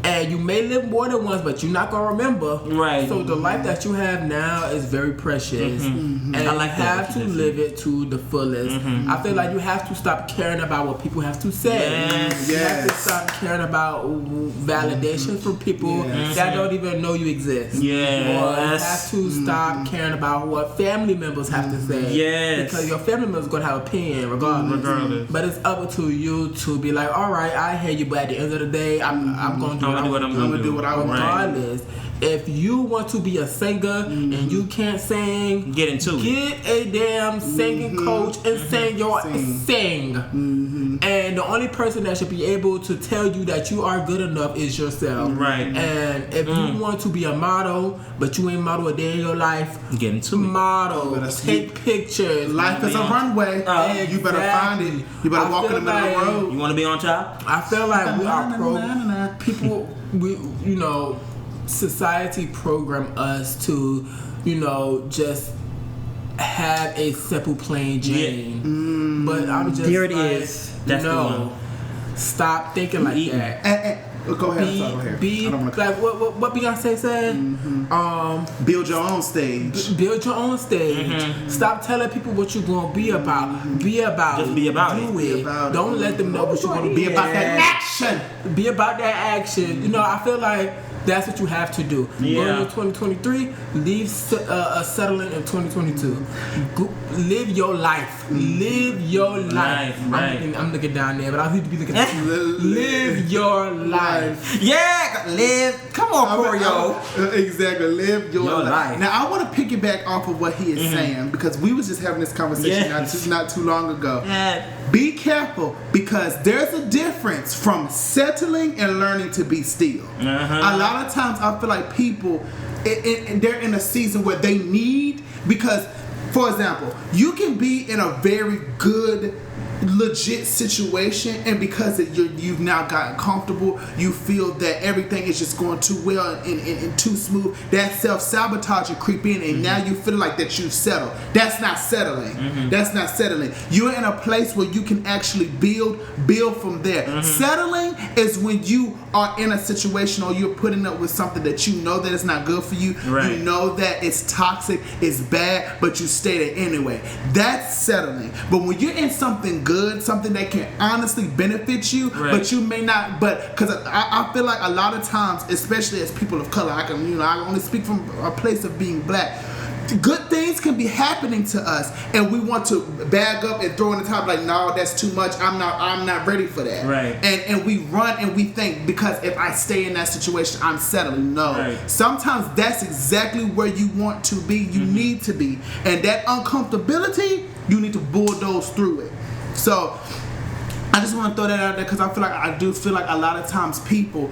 And you may live more than once, but you're not gonna remember. Right. So the life that you have now is very precious, and you have to live it to the fullest. I feel like you have to stop caring about what people have to say. You have to stop caring about validation from people that don't even know you exist. Or you have to stop caring about what family members have to say. Because your family members gonna have an opinion regardless. But it's up to you to be like, all right, I hear you, but at the end of the day, I'm gonna do. I'm gonna do what I want. Regardless, if you want to be a singer and you can't sing, get a damn singing coach and sing. And the only person that should be able to tell you that you are good enough is yourself. Right. And if you want to be a model, but you ain't model a day in your life, get into it. Model, take pictures. Life is a runway. You better find it. You better walk in the middle of the road. You want to be on top? I feel like we are people. Society program us to, just have a simple plain Jane. But I'm just here it is. That's the one. Stop thinking like that. Go ahead. Be like what Beyonce said. Build your own stage. Build your own stage. Stop telling people what you're gonna be about. Be about Just it. be about Do it. it. Don't let them know what you're gonna be about. That action. Be about that action. I feel like that's what you have to do. Going into 2023, leave settling in 2022. Live your life. Live your life. Right. I'm looking down there, but I need to be looking at you. Live your life. Yeah, live. Come on, Corio. Exactly. Live your life. Now, I want to piggyback off of what he is saying because we was just having this conversation not too long ago. Be careful because there's a difference from settling and learning to be still. A lot of times I feel like people, they're in a season where they need, because, for example, you can be in a very good, legit situation, and because you've now gotten comfortable, you feel that everything is just going too well and too smooth, that self-sabotage will creep in, and now you feel like that you've settled. That's not settling. That's not settling. You're in a place where you can actually build from there. Settling is when you are in a situation or you're putting up with something that you know that it's not good for you. You know that it's toxic, it's bad, but you stay there anyway. That's settling. But when you're in something good, something that can honestly benefit you, but you may not. But because I feel like a lot of times, especially as people of color, I can only speak from a place of being black. good things can be happening to us, and we want to bag up and throw in the top like, no, that's too much. I'm not ready for that. Right. And we run and we think, because if I stay in that situation, I'm settling. No. Right. Sometimes that's exactly where you want to be. You need to be, and that uncomfortability, you need to bulldoze through it. So I just want to throw that out there because I do feel like a lot of times people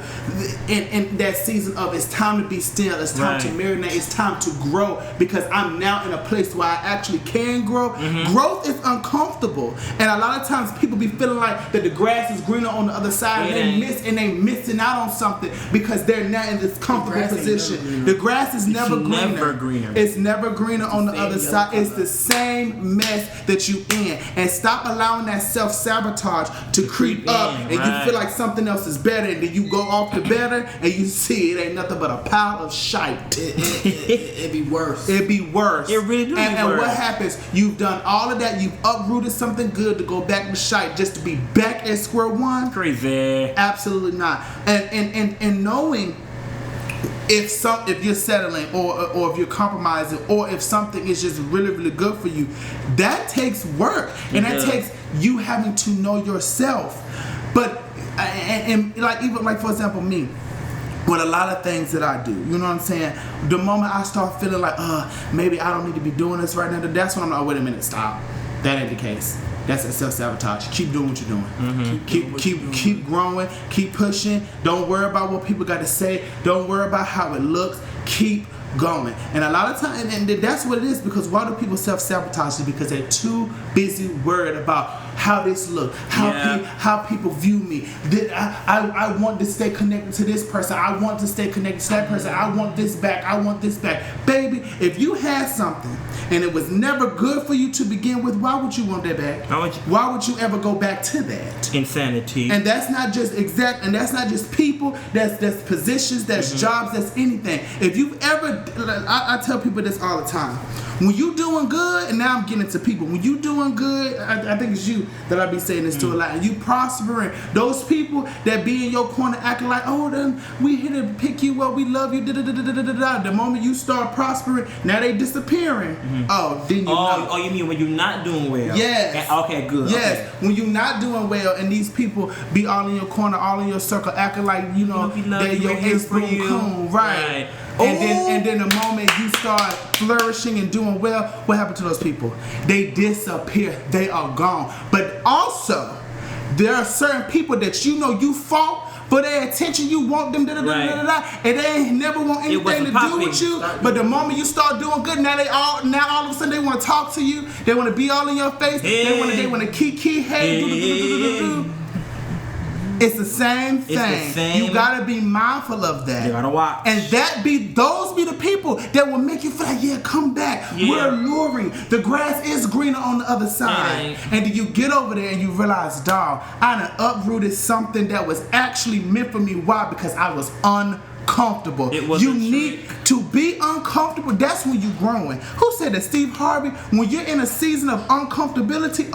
in that season of it's time to be still, it's time to marinate, it's time to grow, because I'm now in a place where I actually can grow. Growth is uncomfortable, and a lot of times people be feeling like that the grass is greener on the other side, and they missing out on something because they're now in this comfortable position. The grass is never greener. It's never greener on the other side. It's the same mess that you in, and stop allowing that self-sabotage to creep up, and you feel like something else is better, and then you go off to better, and you see it ain't nothing but a pile of shite. It'd be worse. It'd be worse. It really do. And what happens? You've done all of that. You've uprooted something good to go back to shite, just to be back at square one. Crazy. Absolutely not. And knowing if you're settling or if you're compromising, or if something is just really, really good for you, that takes work, and that takes you having to know yourself. But and like, even like, for example, me, with a lot of things that I do, you know what I'm saying? The moment I start feeling like, maybe I don't need to be doing this right now, that's when I'm like, oh, wait a minute, stop. That ain't the case. That's a self-sabotage. Keep doing what you're doing. Keep growing. Keep pushing. Don't worry about what people got to say. Don't worry about how it looks. Keep going. And a lot of times, and that's what it is, because why do people self-sabotage? Is because they're too busy worried about how this look, how people view me. I want to stay connected to this person. I want to stay connected to that person. I want this back. I want this back. Baby, if you had something and it was never good for you to begin with, why would you want that back? Why would you ever go back to that? Insanity. And that's not just and that's not just people, that's positions, that's jobs, that's anything. If you've ever, I tell people this all the time. When you doing good, and now I'm getting to people, when you doing good, I think it's you that I be saying this to a lot, and you prospering, those people that be in your corner acting like, oh, then we here to pick you up, we love you, the moment you start prospering, now they disappearing. Oh, then you know. Oh, you mean when you're not doing well? Yes. Okay, good. Yes, okay. When you're not doing well, and these people be all in your corner, all in your circle, acting like, you know, they're your ace-boom coon, right. And then the moment you start flourishing and doing well, what happened to those people? They disappear. They are gone. But also, there are certain people that you know you fought for their attention. You want them, and they ain't never want anything to do with you. But the moment you start doing good, now all of a sudden they want to talk to you. They want to be all in your face. Hey. They want to kiki, hey. It's the same thing. You gotta be mindful of that. You gotta watch. And those be the people that will make you feel like, yeah, come back. Yeah. We're alluring. The grass is greener on the other side. And then you get over there and you realize, dawg, I done uprooted something that was actually meant for me. Why? Because I was uncomfortable. You need to be uncomfortable. That's when you're growing. Who said that? Steve Harvey. When you're in a season of uncomfortability,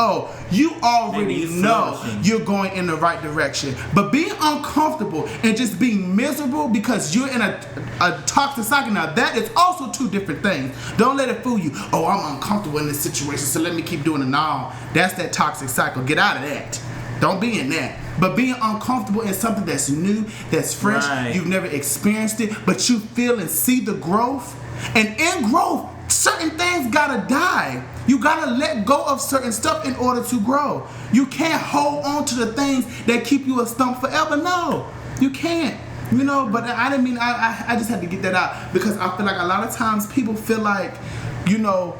you already know you're going in the right direction. But being uncomfortable and just being miserable because you're in a toxic cycle, now that is also two different things. Don't let it fool you. Oh, I'm uncomfortable in this situation, so let me keep doing it. No, that's that toxic cycle. Get out of that. Don't be in that. But being uncomfortable in something that's new, that's fresh, you've never experienced it, but you feel and see the growth. And in growth, certain things gotta die. You gotta let go of certain stuff in order to grow. You can't hold on to the things that keep you a stump forever. No, you can't. You know, but I didn't mean, I just had to get that out, because I feel like a lot of times people feel like, you know,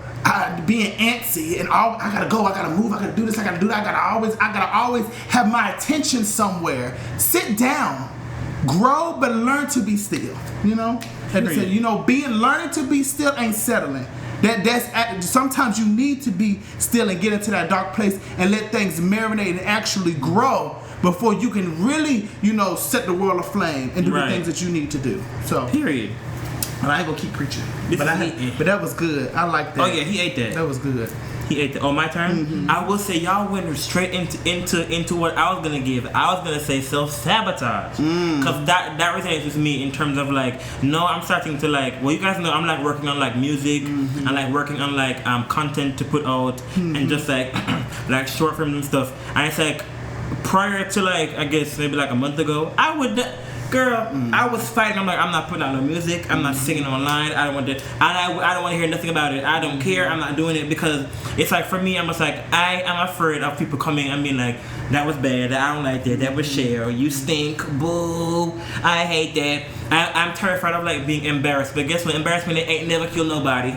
being antsy and I gotta go, I gotta move, I gotta do this, I gotta do that, I gotta always have my attention somewhere. Sit down, grow, but learn to be still. You know, learning to be still ain't settling. That's sometimes you need to be still and get into that dark place and let things marinate and actually grow before you can really, you know, set the world aflame and do the things that you need to do. So period. And I ain't gonna keep preaching. But that was good. I like that. Oh yeah, he ate that. That was good. He ate my turn. I will say y'all went straight into what I was gonna give. I was gonna say self-sabotage, because that resonates with me in terms of like, no, I'm starting to like. Well, you guys know I'm like working on like music and like working on like content to put out and just like like short films and stuff. And it's like prior to like I guess maybe like a month ago, I would. Girl, I was fighting. I'm like, I'm not putting out no music. I'm not singing online. I don't want to. I don't want to hear nothing about it. I don't care. I'm not doing it because it's like for me. I'm just like I am afraid of people coming and being like, that was bad. I don't like that. That was Cheryl. You stink. Boo. I hate that. I'm terrified of like being embarrassed. But guess what? Embarrassment ain't never killed nobody.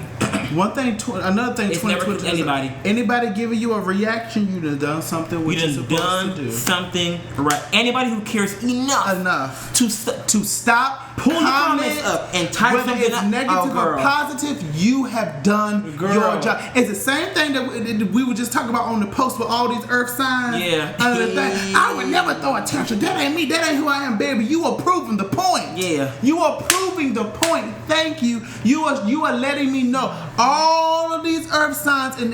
One thing, another thing. It's never killed anybody. Anybody giving you a reaction, you done something. What you done to do. Something right. Anybody who cares enough to stop, pull the comments up and type whether something it's negative or positive, you have done your job. It's the same thing that we were just talking about on the post with all these earth signs. Yeah. I would never throw a tantrum. That ain't me. That ain't who I am, baby. You are proving the point. Yeah. You are proving the point. Thank you. You are letting me know all of these earth signs, and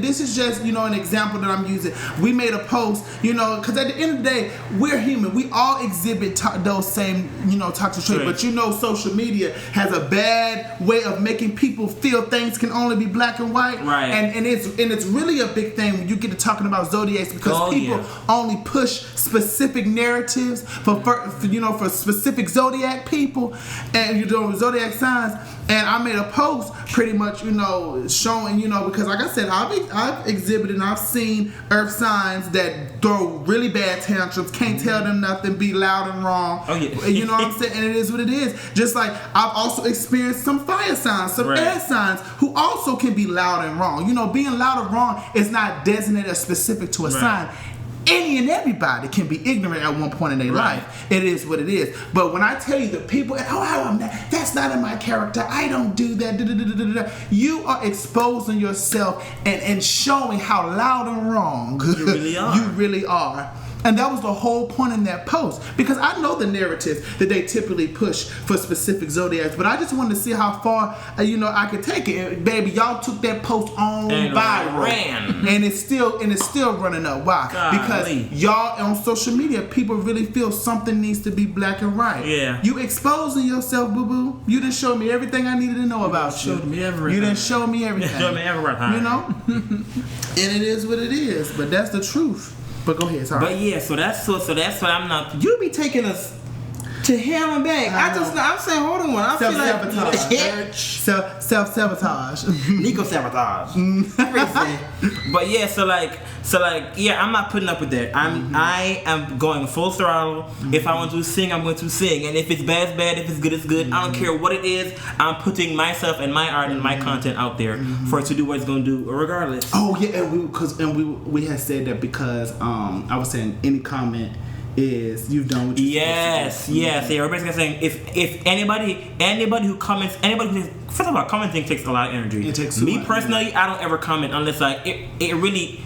this is just an example that I'm using. We made a post, because at the end of the day, we're human. We all exhibit those same toxic traits. But social media has a bad way of making people feel things can only be black and white. Right. And it's really a big thing when you get to talking about zodiacs, because people only push specific narratives for specific zodiac people and zodiac signs. And I made a post pretty much showing because like I said, I've exhibited and I've seen earth signs that throw really bad tantrums, can't tell them nothing, be loud and wrong. Oh yeah. You know what I'm saying? And it is what it is. Just like I've also experienced some fire signs, some air signs who also can be loud and wrong. Being loud and wrong is not designated or specific to a sign. Any and everybody can be ignorant at one point in their life. It is what it is. But when I tell you the people, that's not in my character. I don't do that. You are exposing yourself and showing how loud and wrong you really are. You really are. And that was the whole point in that post, because I know the narrative that they typically push for specific zodiacs, but I just wanted to see how far I could take it. And baby, y'all took that post on and viral, and it's still running up. Why? Because y'all on social media, people really feel something needs to be black and white. Yeah. You exposing yourself, boo boo. You didn't show me everything I needed to know about you. Showed me everything. You didn't show me everything. Show me everything. And it is what it is. But that's the truth. But go ahead, sorry. But yeah, so that's what I'm not. You be taking us to hell and back. I'm saying, hold on. I feel like self-sabotage. Nico sabotage. But yeah, so I'm not putting up with that. I am going full throttle. If I want to sing, I'm going to sing, and if it's bad, it's bad. If it's good, it's good. I don't care what it is. I'm putting myself and my art and my content out there for it to do what it's going to do, regardless. Oh yeah, and we had said that because I was saying any comment is you've done what you're supposed to do. Yes. Yeah, we're basically saying if anybody who comments, first of all, commenting takes a lot of energy. It takes me personally, I don't ever comment unless it really.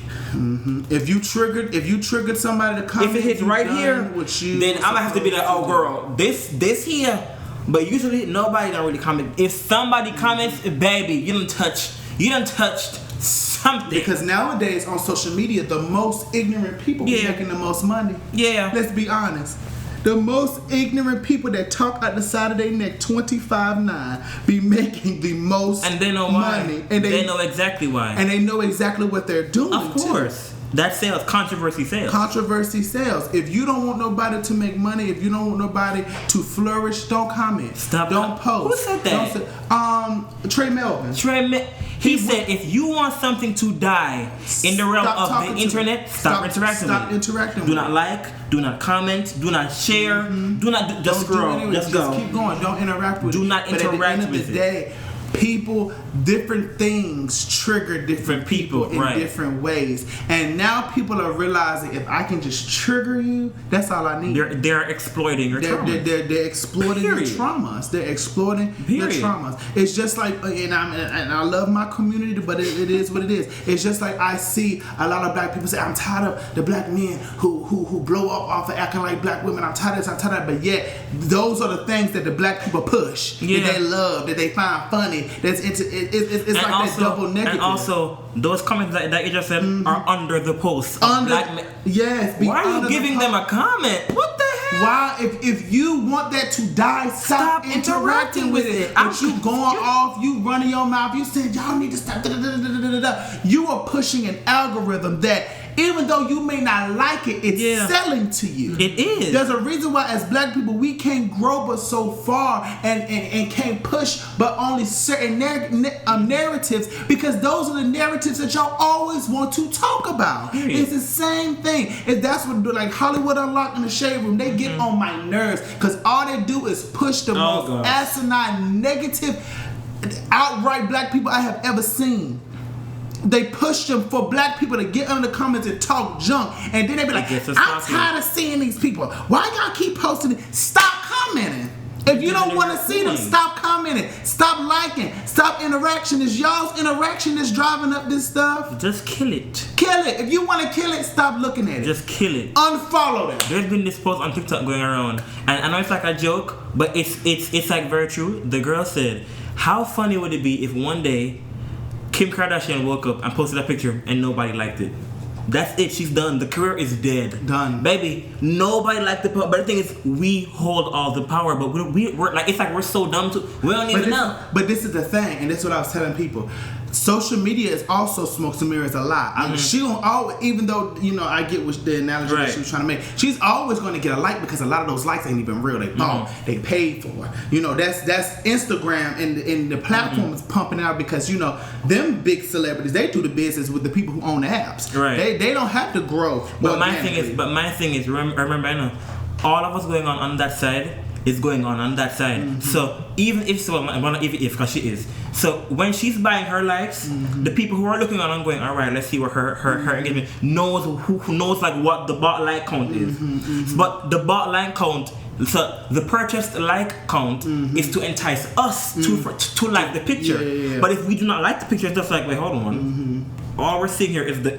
If you triggered somebody to comment, if it hits right here, then I'm gonna have to be like, oh girl, this here. But usually nobody don't really comment. If somebody comments, baby, you done touched something. Because nowadays on social media, the most ignorant people be making the most money. Yeah. Let's be honest. The most ignorant people that talk out the side of their neck 25/9 be making the most and they know money. Why. And they know exactly why. And they know exactly what they're doing. Of course. That sells. Controversy sells. Controversy sells. If you don't want nobody to make money, if you don't want nobody to flourish, don't comment. Don't post. Who said that? Trey Melvin. He said, if you want something to die in the realm of the internet, stop interacting with it. Stop interacting with it. Do not like, do not comment, do not share, do not just scroll. Just go. Just keep going. Don't interact with it. Do not interact with it. But at the end of the day, people, different things trigger different people in different ways. And now people are realizing if I can just trigger you, that's all I need. They're exploiting your traumas. They're exploiting your traumas. They're exploiting your traumas. It's just like, and I love my community, but it is what it is. It's just like I see a lot of black people say, I'm tired of the black men who blow up off of acting like black women. I'm tired of this, I'm tired of that. But yet, those are the things that the black people push, that they love, that they find funny, money that's into it. It's like also, that double negative. And also, those comments that you just said are under the post. Yes. Why are you giving them a comment? What the hell? Why, if you want that to die, stop interacting with it. But you going off, you running your mouth, you saying y'all need to stop. You are pushing an algorithm that, even though you may not like it, it's selling to you. It is. There's a reason why, as black people, we can't grow but so far and can't push but only certain narratives, because those are the narratives that y'all always want to talk about. It's the same thing. If that's what like Hollywood Unlocked in the Shade Room, they get on my nerves because all they do is push the most asinine, negative, outright black people I have ever seen. They push them for black people to get under the comments and talk junk, and then they be like, I'm tired of seeing these people. Why y'all keep posting it? Stop commenting. If you don't want to see them, stop commenting. Stop liking. Stop interaction. It's y'all's interaction that's driving up this stuff. Just kill it. Kill it. If you want to kill it, stop looking at it. Just kill it. Unfollow them. There's been this post on TikTok going around, and I know it's like a joke, but it's like very true. The girl said, how funny would it be if one day Kim Kardashian woke up and posted a picture and nobody liked it? That's it. She's done. The career is dead. Done. Baby, nobody liked the power. But the thing is, we hold all the power. But we're like, it's like we're so dumb to, we don't even know. But this is the thing, and that's what I was telling people. Social media is also smokes and mirrors a lot. I mean, she don't always, even though, you know, I get what the analogy that she was trying to make, she's always going to get a like because a lot of those likes ain't even real. They bought, they paid for. You know, that's Instagram, and the platform is pumping out because, you know, them big celebrities, they do the business with the people who own the apps. Right. They don't have to grow. But my thing is, remember, I know all of us going on that side is going on that side. So even if because she is. So when she's buying her likes, the people who are looking on and going, all right, let's see what her engagement knows, who knows like what the bot like count is. But the bot like count, so the purchased like count is to entice us to like the picture. But if we do not like the picture, it's just like, wait, hold on. All we're seeing here is the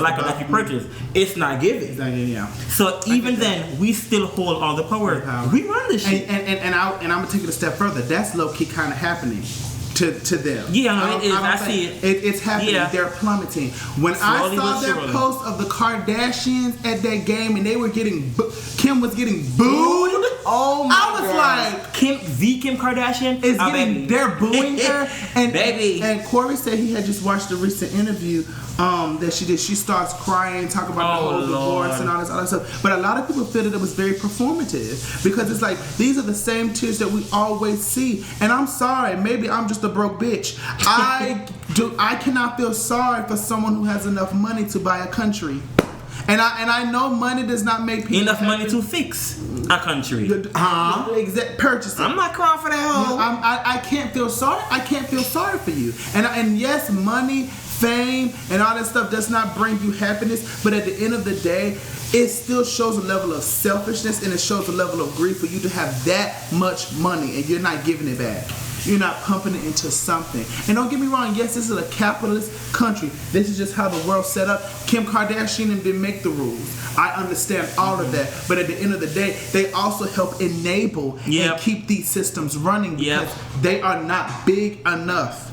like that you purchased. It's not giving. It's not giving, So even then, we still hold all the power. We run this shit. And I'm gonna take it a step further. That's low key kind of happening to them. Yeah, no, it is. I see it. It's happening. Yeah. They're plummeting. When Slowly I saw that post of the Kardashians at that game and they were getting Kim was getting booed. Oh my God. I was like, Kim Kardashian is getting, they're booing her. And Corey said he had just watched a recent interview that she did. She starts crying, talking about the whole divorce and all this other stuff. But a lot of people feel that it was very performative because it's like these are the same tears that we always see. And I'm sorry, maybe I'm just a broke bitch. I cannot feel sorry for someone who has enough money to buy a country. And I know money does not make people enough money to fix a country. Exact purchasing. I'm not crying for that hoe. I can't feel sorry. I can't feel sorry for you. And yes, money, fame, and all that stuff does not bring you happiness. But at the end of the day, it still shows a level of selfishness and it shows a level of grief for you to have that much money and you're not giving it back. You're not pumping it into something. And don't get me wrong, yes, this is a capitalist country. This is just how the world's set up. Kim Kardashian didn't make the rules. I understand all of that. But at the end of the day, they also help enable and keep these systems running because they are not big enough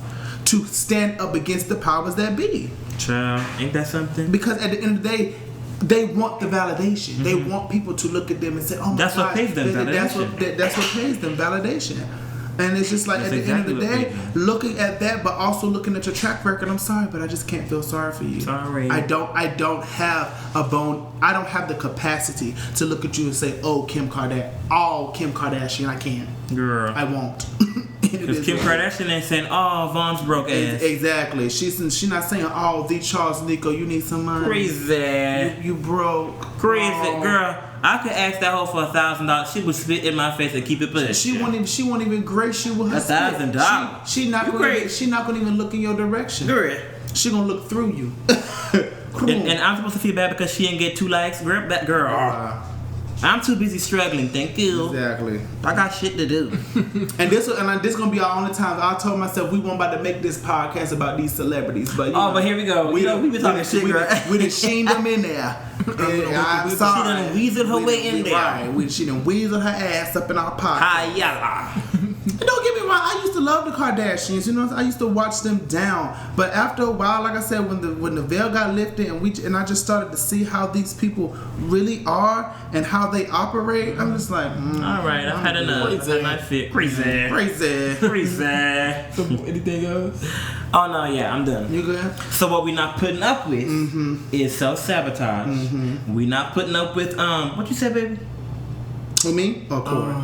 to stand up against the powers that be. Child, ain't that something? Because at the end of the day, they want the validation. They want people to look at them and say, oh my God. That's what pays them validation. That's what pays them validation. And it's just like at the end of the day, looking at that, but also looking at your track record. I'm sorry, but I just can't feel sorry for you. Sorry. I don't have a bone. I don't have the capacity to look at you and say, "Oh, Kim Kardashian." I can't. Girl, I won't. Because Kim Kardashian ain't saying, "Oh, Von's broke ass." Exactly. She's not saying, "Oh, the Charles Nico, you need some money." Crazy. You broke. Crazy girl. I could ask that hoe for $1,000. She would spit in my face and keep it pushed. She won't even grace you with her $1,000. She not gonna even look in your direction. Girl. She gonna look through you. and I'm supposed to feel bad because she didn't get 2 likes. Girl, that girl. I'm too busy struggling. Thank you. Exactly. I got shit to do. and this gonna be our only time. I told myself we weren't about to make this podcast about these celebrities, but but here we go. We been talking shit. We done sheen them in there. I'm sorry. She done weaseled her way in there. Right. She done weaseled her ass up in our pocket. Hi, yalla. Don't get me wrong. I used to to love the Kardashians. You know, I used to watch them down. But after a while, like I said, when the veil got lifted and I just started to see how these people really are and how they operate, I'm just like, all right, I've had enough. Crazy. So anything else? Oh no, yeah, I'm done. You good? So what we're not putting up with is self-sabotage. We're not putting up with what you said, baby? Who, me or Corey?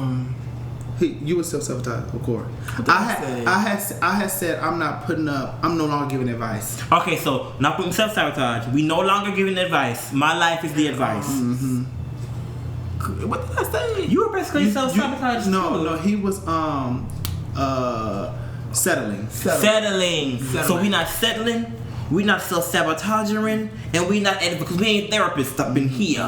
You were self-sabotage, of course. I had said I'm not putting up. I'm no longer giving advice. Okay, so not putting self-sabotage. We no longer giving advice. My life is the advice. What did I say? You were basically self-sabotage. No, he was settling. So we not settling. We not self-sabotaging, and we not because we ain't therapists up in here.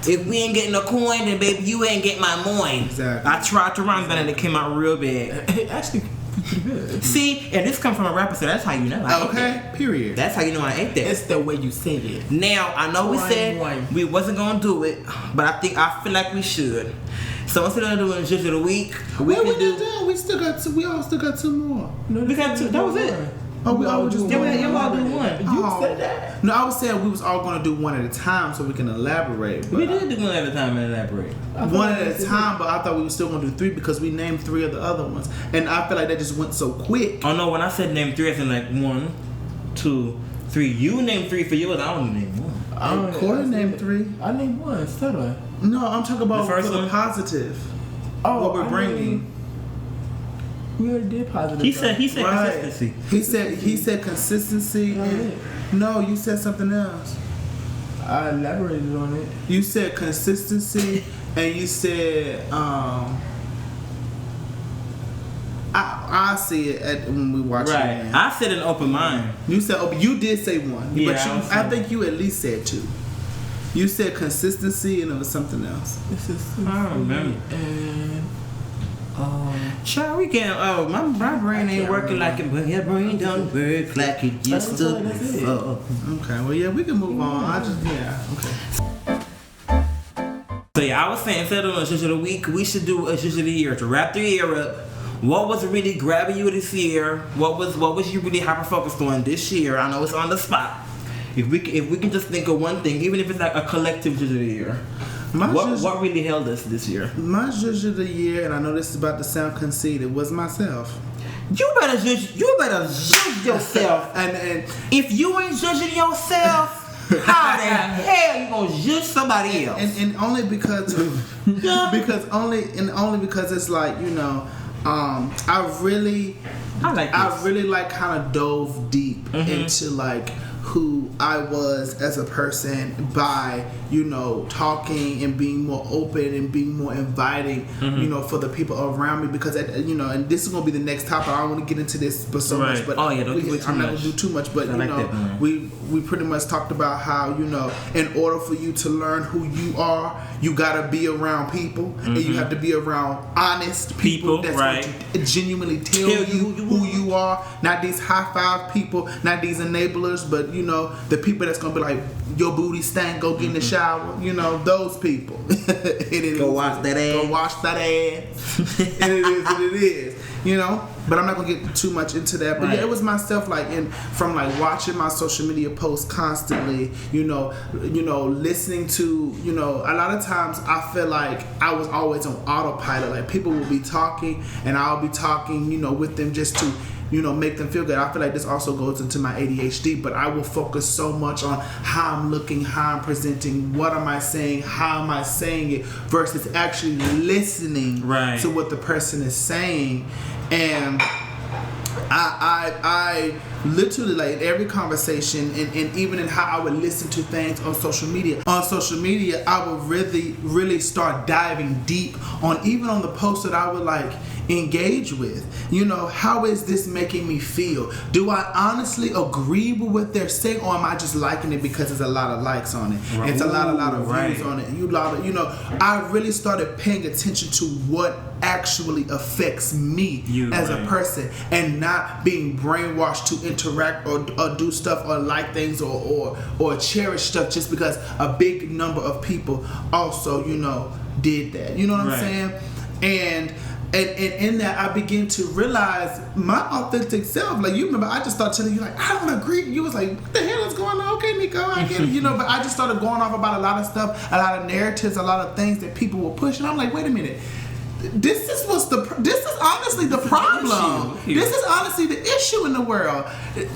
If we ain't getting a coin, then baby, you ain't getting my moin. Exactly. I tried to rhyme that and it came out real bad. Actually, pretty good. See, and this come from a rapper, so that's how you know I ate that. Period. That's how you know I ate that. It's the way you say it. Now, I know we said we wasn't gonna do it, but I feel like we should. So instead of doing Judge of the Week, we all still got two more. No, we got two. That was it. Oh, we all just do one. You said that. No, I was saying we was all gonna do one at a time so we can elaborate. We did do one at a time and elaborate. One at a time, but I thought we were still gonna do three because we named three of the other ones, and I feel like that just went so quick. Oh no, when I said name three, I said like 1, 2, 3. You named 3 for yours. I only named 1. Corey named 3. I named 1. Stutter. No, I'm talking about the first for the one? Positive. Oh, what we're bringing. We already did positive. He said right. consistency. He said consistency. No, you said something else. I elaborated on it. You said consistency, and you said I see it when we watch it. Right. I said an open mind. You said you did say 1, yeah, but I think you at least said 2. You said consistency, and it was something else. I don't remember. And Child, we can't. Oh, my brain ain't working like it, but your brain don't work like it used to before. Okay, well, yeah, we can move on. Okay. So yeah, I was saying instead of a Judge of the Week, we should do a Judge of the Year to wrap the year up. What was really grabbing you this year? What was you really hyper focused on this year? I know it's on the spot. If we can just think of one thing, even if it's like a collective Judge of the Year. What really held us this year? My Judge of the Year, and I know this is about to sound conceited, was myself. You better judge yourself. and if you ain't judging yourself, how the hell you gonna judge somebody else? And only because because it's like, you know, I really kind of dove deep into like who I was as a person by, you know, talking and being more open and being more inviting, you know, for the people around me, because, you know, and this is going to be the next topic. I don't want to get into this so much, but I'm not going to do too much, but, you know, we pretty much talked about how, you know, in order for you to learn who you are, you got to be around people, and you have to be around honest people that's going to genuinely tell you who you are, not these high five people, not these enablers, but, you know, the people that's going to be like, your booty stank, go get in the shower, you know, those people. Go wash that ass. Go wash that ass. And it is what it is, you know. But I'm not gonna get too much into that. But yeah, it was myself, like, from like watching my social media posts constantly, you know, listening to, you know, a lot of times I feel like I was always on autopilot. Like, people will be talking and I'll be talking, you know, with them just to, you know, make them feel good. I feel like this also goes into my ADHD, but I will focus so much on how I'm looking, how I'm presenting, what am I saying, how am I saying it, versus actually listening to what the person is saying. And I literally, like, in every conversation and even in how I would listen to things on social media. On social media, I would really start diving deep on, even on the posts that I would, like, engage with. You know, how is this making me feel? Do I honestly agree with what they're saying, or am I just liking it because there's a lot of likes on it? It's a lot of views on it. You know, I really started paying attention to what actually affects me as a person, and not being brainwashed to interact or do stuff or like things or cherish stuff just because a big number of people also, you know, did that. You know what I'm saying? And And in that, I begin to realize my authentic self. Like, you remember, I just started telling you, like, I don't agree. You was like, what the hell is going on? Okay, Nico, I get it. You know, but I just started going off about a lot of stuff, a lot of narratives, a lot of things that people will push. And I'm like, wait a minute. This is honestly the problem. This is honestly the issue in the world.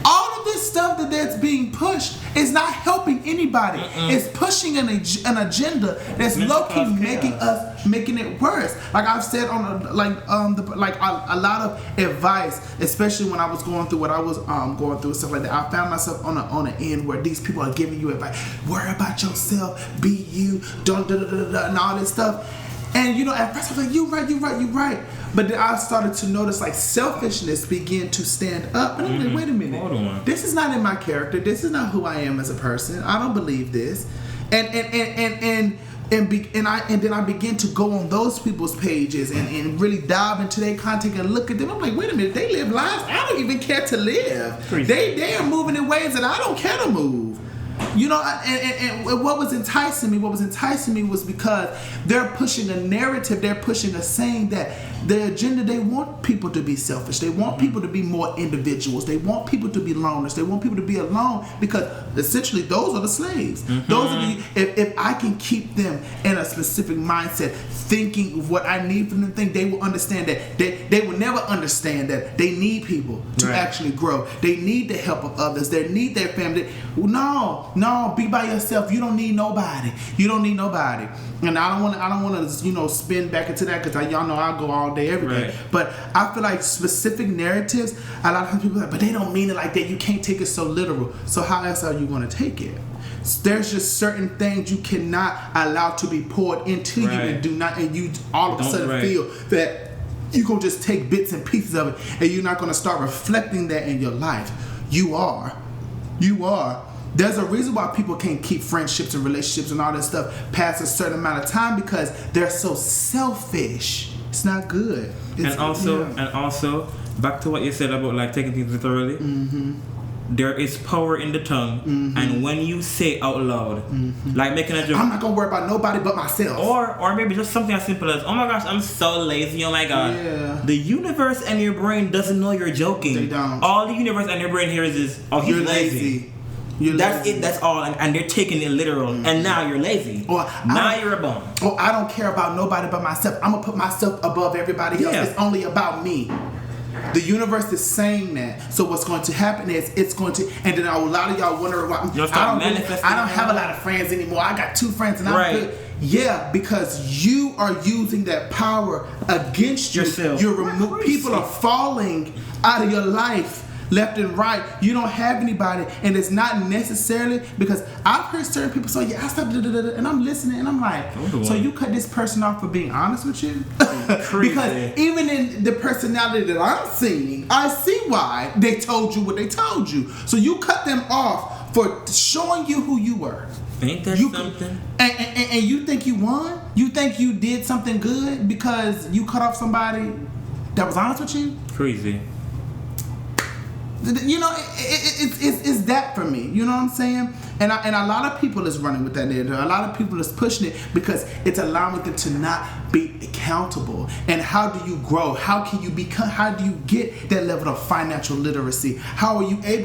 All of this stuff that's being pushed is not helping anybody. It's pushing an agenda that's low-key making it worse. Like I've said on a lot of advice, especially when I was going through what I was going through and stuff like that. I found myself on an end where these people are giving you advice. Worry about yourself. Be you. Don't and all this stuff. And you know, at first I was like, you right. But then I started to notice like selfishness begin to stand up. And I'm like, wait a minute. Hold on. This is not in my character. This is not who I am as a person. I don't believe this. And then I begin to go on those people's pages and really dive into their content and look at them. I'm like, wait a minute, they live lives I don't even care to live. They are moving in ways that I don't care to move. You know, and what was enticing me was because they're pushing a narrative, they're pushing a saying that the agenda, they want people to be selfish, they want people to be more individuals, they want people to be loners, they want people to be alone, because essentially those are the slaves. Those are if I can keep them in a specific mindset, thinking what I need from them, they will understand that they will never understand that they need people to actually grow. They need the help of others. They need their family. No, be by yourself. You don't need nobody. And I don't want to spin back into that because y'all know I go all day every day. But I feel like specific narratives, a lot of people are like, but they don't mean it like that. You can't take it so literal. So how else are you going to take it? There's just certain things you cannot allow to be poured into you and you all of a sudden feel that you're going to just take bits and pieces of it and you're not going to start reflecting that in your life. You are. There's a reason why people can't keep friendships and relationships and all that stuff past a certain amount of time, because they're so selfish. It's not good. And also, back to what you said about like taking things thoroughly. There is power in the tongue, and when you say out loud, like making a joke, I'm not gonna worry about nobody but myself, or maybe just something as simple as, oh my gosh, I'm so lazy, oh my god. The universe and your brain doesn't know you're joking. They don't. All the universe and your brain hears is, oh, he's lazy. That's it. That's all, and they're taking it literal. And now you're lazy. Or now you're a bum. Or I don't care about nobody but myself. I'm gonna put myself above everybody else. It's only about me. The universe is saying that. So what's going to happen is it's going to, and then a lot of y'all wonder why I don't have a lot of friends anymore. I got 2 friends and I'm good. Yeah, because you are using that power against yourself. People are falling out of your life left and right. You don't have anybody, and it's not necessarily because I've heard certain people say, I stopped, and I'm listening, and I'm like, so you cut this person off for being honest with you? Because even in the personality that I'm seeing, I see why they told you what they told you. So you cut them off for showing you who you were. Ain't that something? And you think you won? You think you did something good because you cut off somebody that was honest with you? Crazy. You know, it's that for me. You know what I'm saying? And a lot of people is running with that narrative. A lot of people is pushing it because it's allowing them to not be accountable. And how do you grow? How can you become? How do you get that level of financial literacy? How are you going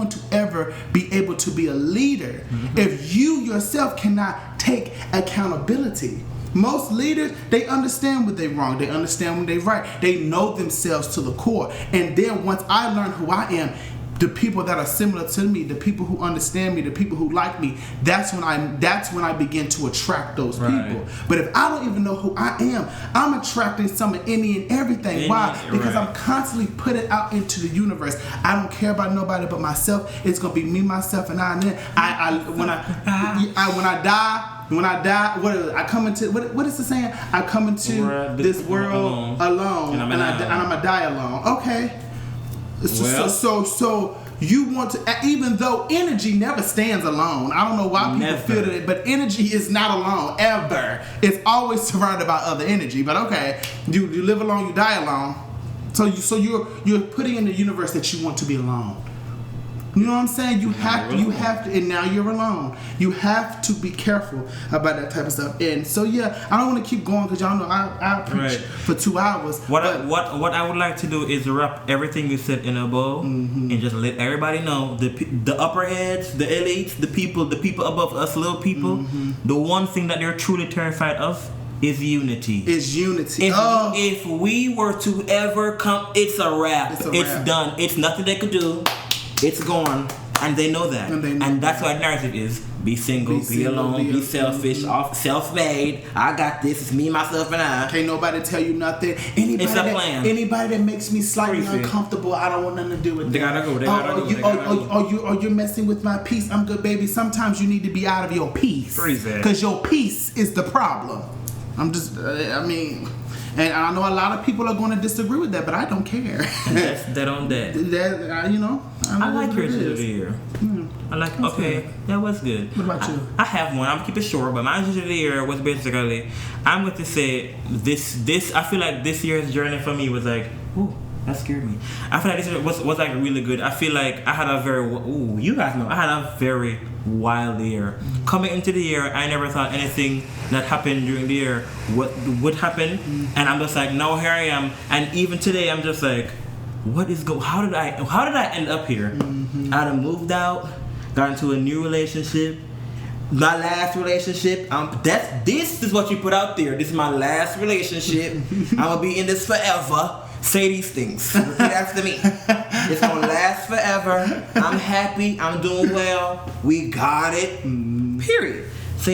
to ever be able to be a leader if you yourself cannot take accountability? Most leaders, they understand when they're wrong. They understand when they're right. They know themselves to the core. And then once I learn who I am, the people that are similar to me, the people who understand me, the people who like me, that's when I begin to attract those people. But if I don't even know who I am, I'm attracting some of any and everything. Why? Because I'm constantly putting out into the universe. I don't care about nobody but myself. It's gonna be me, myself, and I. And then when I die, I come into what is the saying? I come into this world alone, and I'm gonna die alone. Okay. So you want to, even though energy never stands alone. I don't know why people feel that, but energy is not alone ever. It's always surrounded by other energy. But okay, you live alone, you die alone. So you're putting in the universe that you want to be alone. You know what I'm saying? You have to, and now you're alone. You have to be careful about that type of stuff. And so yeah, I don't want to keep going because y'all know I preach for 2 hours. What I would like to do is wrap everything you said in a bow and just let everybody know the upper heads, the elites, the people above us, little people. The one thing that they're truly terrified of is unity. If we were to ever come, it's a wrap. It's done. It's nothing they could do. It's gone, and they know that. And that's what narrative is. Be single, be alone, be selfish, self-made. I got this. It's me, myself, and I. Can't nobody tell you nothing. It's a plan. Anybody that makes me slightly uncomfortable, I don't want nothing to do with that. They gotta go. You're messing with my peace. I'm good, baby. Sometimes you need to be out of your peace. Because your peace is the problem. I'm just, and I know a lot of people are going to disagree with that, but I don't care. That's dead on that. I like your of the year. I like, that was good. What about you? I have one. I'm going to keep it short, but my of the year was basically, I'm going to say, I feel like this year's journey for me was like, ooh, that scared me. I feel like this year was like really good. I feel like I had a very, you guys know, I had a very wild year. Coming into the year, I never thought anything that happened during the year would happen, and I'm just like, now here I am, and even today I'm just like, how did I end up here? I done moved out, got into a new relationship. My last relationship, this is what you put out there. This is my last relationship. I'm gonna be in this forever. Say these things. Repeat after me. It's gonna last forever. I'm happy. I'm doing well. We got it. Period. So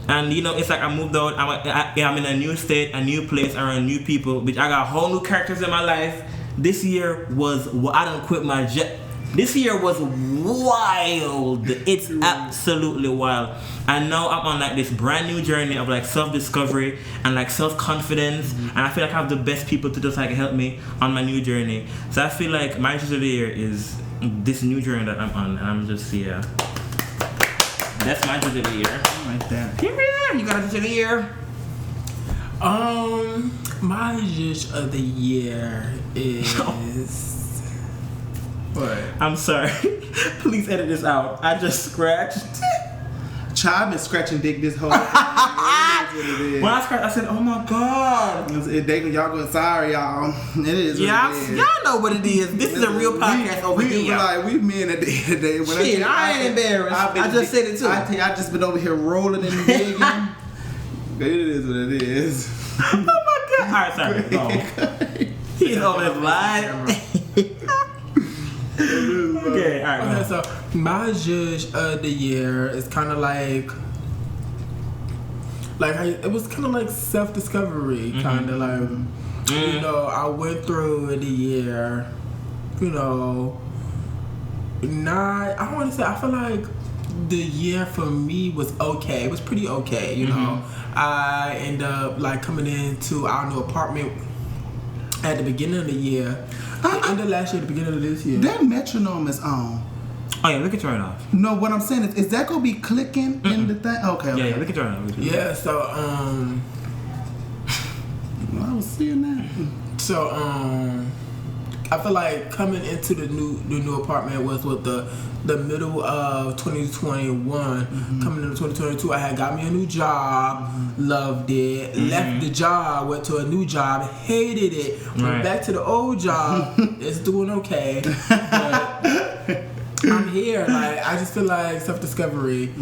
and it's like I moved out. I'm in a new state, a new place, around new people. Which I got whole new characters in my life. This year was I done quit my job. This year was wild. It's absolutely wild. And now I'm on like this brand new journey of like self-discovery and like self-confidence. And I feel like I have the best people to just like help me on my new journey. So I feel like my issue of the year is this new journey that I'm on. And I'm just, that's my issue of the year. I like that. Period. You got a issue of the year? My issue of the year is... What? I'm sorry. Please edit this out. I just scratched. Child, I've been scratching dick this whole time. When I scratched, I said, "Oh my god!" Y'all going sorry, y'all. It is. Y'all know what it is. This is a real podcast over here. We men at the end of the day. Shit, I ain't embarrassed. I just said it too. I just been over here rolling and digging. It is what it is. Oh my god! All right, sorry. Go. He's over his live. Okay, all right. Okay, so my judge of the year is kind of like it was kind of like self-discovery, kind of like I went through the year, I feel like the year for me was okay. It was pretty okay, I ended up like coming into our new apartment at the beginning of the year. The end of last year, the beginning of this year. That metronome is on. Oh yeah, we can turn it off. No, what I'm saying is that gonna be clicking in the thing? Okay. Yeah, we can turn it off. Yeah, so I was seeing that. So I feel like coming into the new apartment was with the middle of 2021. Coming into 2022, I had got me a new job, loved it, left the job, went to a new job, hated it, went back to the old job. It's doing okay, but I'm here. Like I just feel like self-discovery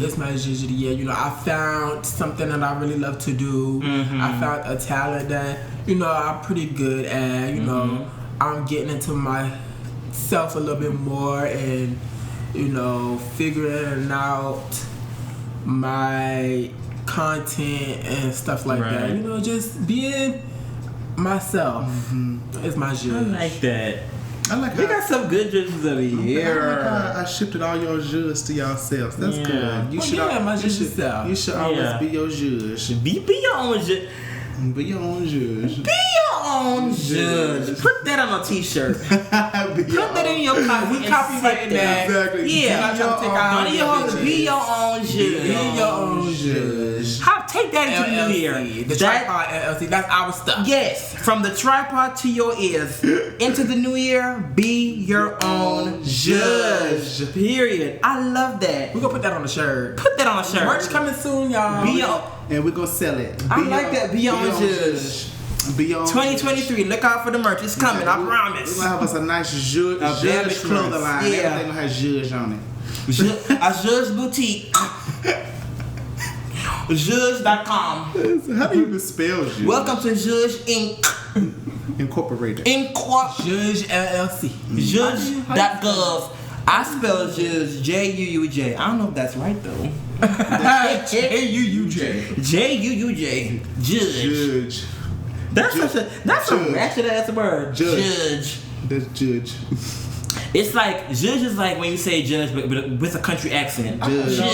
is my judge of the year. I found something that I really love to do. I found a talent that I'm pretty good at. I'm getting into myself a little bit more and figuring out my content and stuff like that. Just being myself is my judge. I like that. I like we got some good judges of the year. I like how I shifted all your judges to yourselves. That's good. You should always be your judge. Be your own judge. Be your own judge. Be your own judge. Put that on a t-shirt. Put that in your copy. We copyrighting that. Exactly. Yeah. Be your own judge. Be your own judge. Take that into the new year. The Tripod LLC. That's our stuff. Yes. From the tripod to your ears. Into the new year, be your own judge. Period. I love that. We're gonna put that on the shirt. Put that on a shirt. Merch coming soon, y'all. And we're gonna sell it. I like that. Be your own judge. Beyond 2023, look out for the merch. It's coming, I promise. We're gonna have us a nice judge clothing line. Yeah. Everything gonna have judge on it. A Judge Boutique. Judge.com. How do you even spell judge? Welcome to Judge Inc. Incorporated. Judge LLC. Judge.gov. I spell Judge J-U-U-J. I don't know if that's right though. J-U-U-J. J-U-U-J. Judge. That's a ratchet ass word. Judge. That's judge. It's like judge is like when you say judge, but with a country accent. Judge. I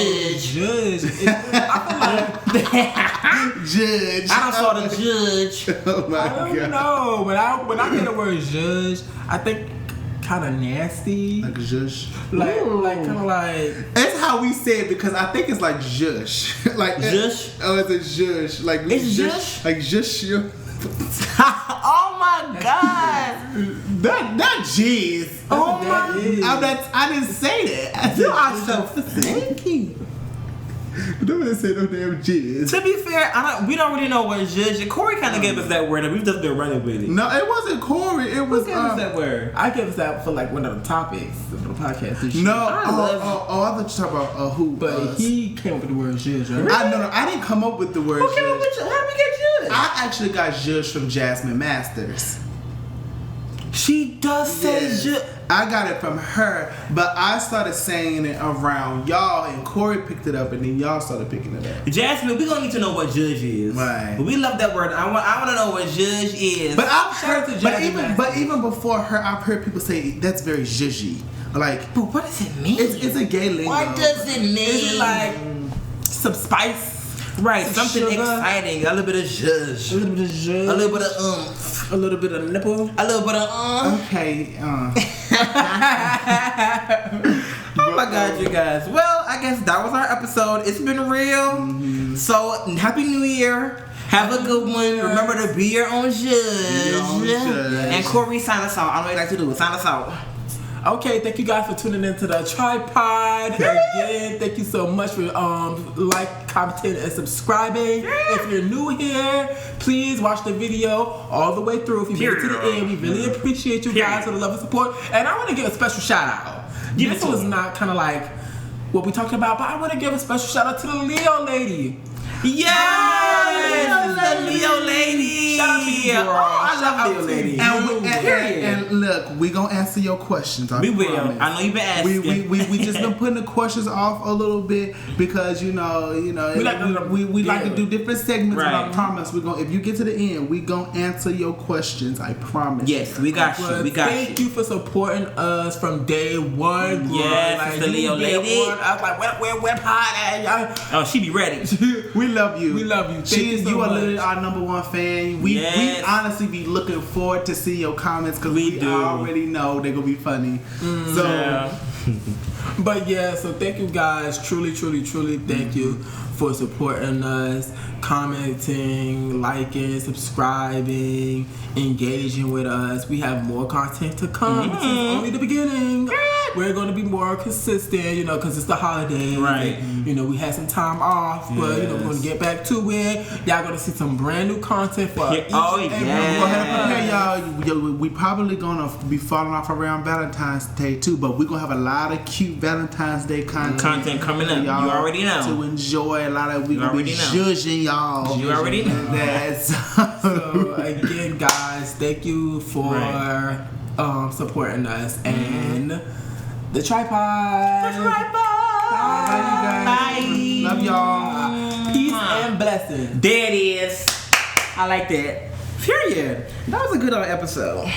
feel like judge. I don't saw the judge. Oh my God. I don't know. When I hear the word judge, I think kind of nasty. Like judge. Like kind of like. That's how we say it because I think it's like judge. Like judge. Oh, it's a judge. Like it's judge. Like judge. Oh my God. That jeez. Oh my. I didn't say that. You are so sneaky. Don't say no damn jizz. To be fair, we don't really know what judge. Corey kind of gave us that word, and we've just been running with it. No, it wasn't Corey. It was. Who gave us that word? I gave us that for like one of the topics of the podcast. No, I thought you talking about who. But he came up with the word judge, right? I didn't come up with the word. Who came up with? How did we get judge? I actually got judged from Jasmine Masters. She does say judge. I got it from her, but I started saying it around y'all, and Corey picked it up, and then y'all started picking it up. Jasmine, we gonna need to know what judge is. Right. But we love that word. I want to know what judge is. But I've heard, Jasmine but even before her, I've heard people say that's very zhuzhy. Like, but what does it mean? It's a gay lingo. What does it mean? Is it like some spice? Right, some something sugar? exciting. A little bit of zhuzh. A little bit of zhuzh. A little bit of oomph. A little bit of nipple. A little bit of Okay. Oh my God, you guys. Well, I guess that was our episode. It's been real. Mm-hmm. So, Happy New Year. Have a good one. Remember to be your own judge. And Corey, sign us out. I don't know what you like to do. Sign us out. Okay, thank you guys for tuning into the Tripod. Again, thank you so much for like, commenting, and subscribing. If you're new here, please watch the video all the way through. If you made it to the end, we really appreciate you guys for the love and support. And I want to give a special shout out. This was not kind of like what we talked about, but I want to give a special shout out to the Leo lady. Yes, the Leo lady. Shout out to you, girl. I love Leo lady. And look, we gonna answer your questions. We will. I know you've been asking. We just been putting the questions off a little bit because we like to do different segments. Right. And I promise we're gonna. If you get to the end, we gonna answer your questions. I promise. Yes, we got you. We got Thank you for supporting us from day one. Yes, like, the Leo lady. I was like, where pod at? Oh, she be ready. We love you. We love you. You are literally our #1 fan. We honestly be looking forward to see your comments because we already know they're gonna be funny. So, but yeah, so thank you guys. Truly, truly, truly, thank you for supporting us, commenting, liking, subscribing, engaging with us. We have more content to come. This is only the beginning. We're going to be more consistent, because it's the holidays. Right. And, we had some time off, but, we're going to get back to it. Y'all going to see some brand new content for each and every We're going to prepare y'all. We probably going to be falling off around Valentine's Day, too, but we're going to have a lot of cute Valentine's Day content coming up. You already know. To enjoy a lot of, we're going to be judging y'all. You already know. So, again, guys, thank you for supporting us. And the Tripod. Bye, you guys. Bye. Love y'all. Peace and blessings. There it is. I like that. Period. That was a good episode.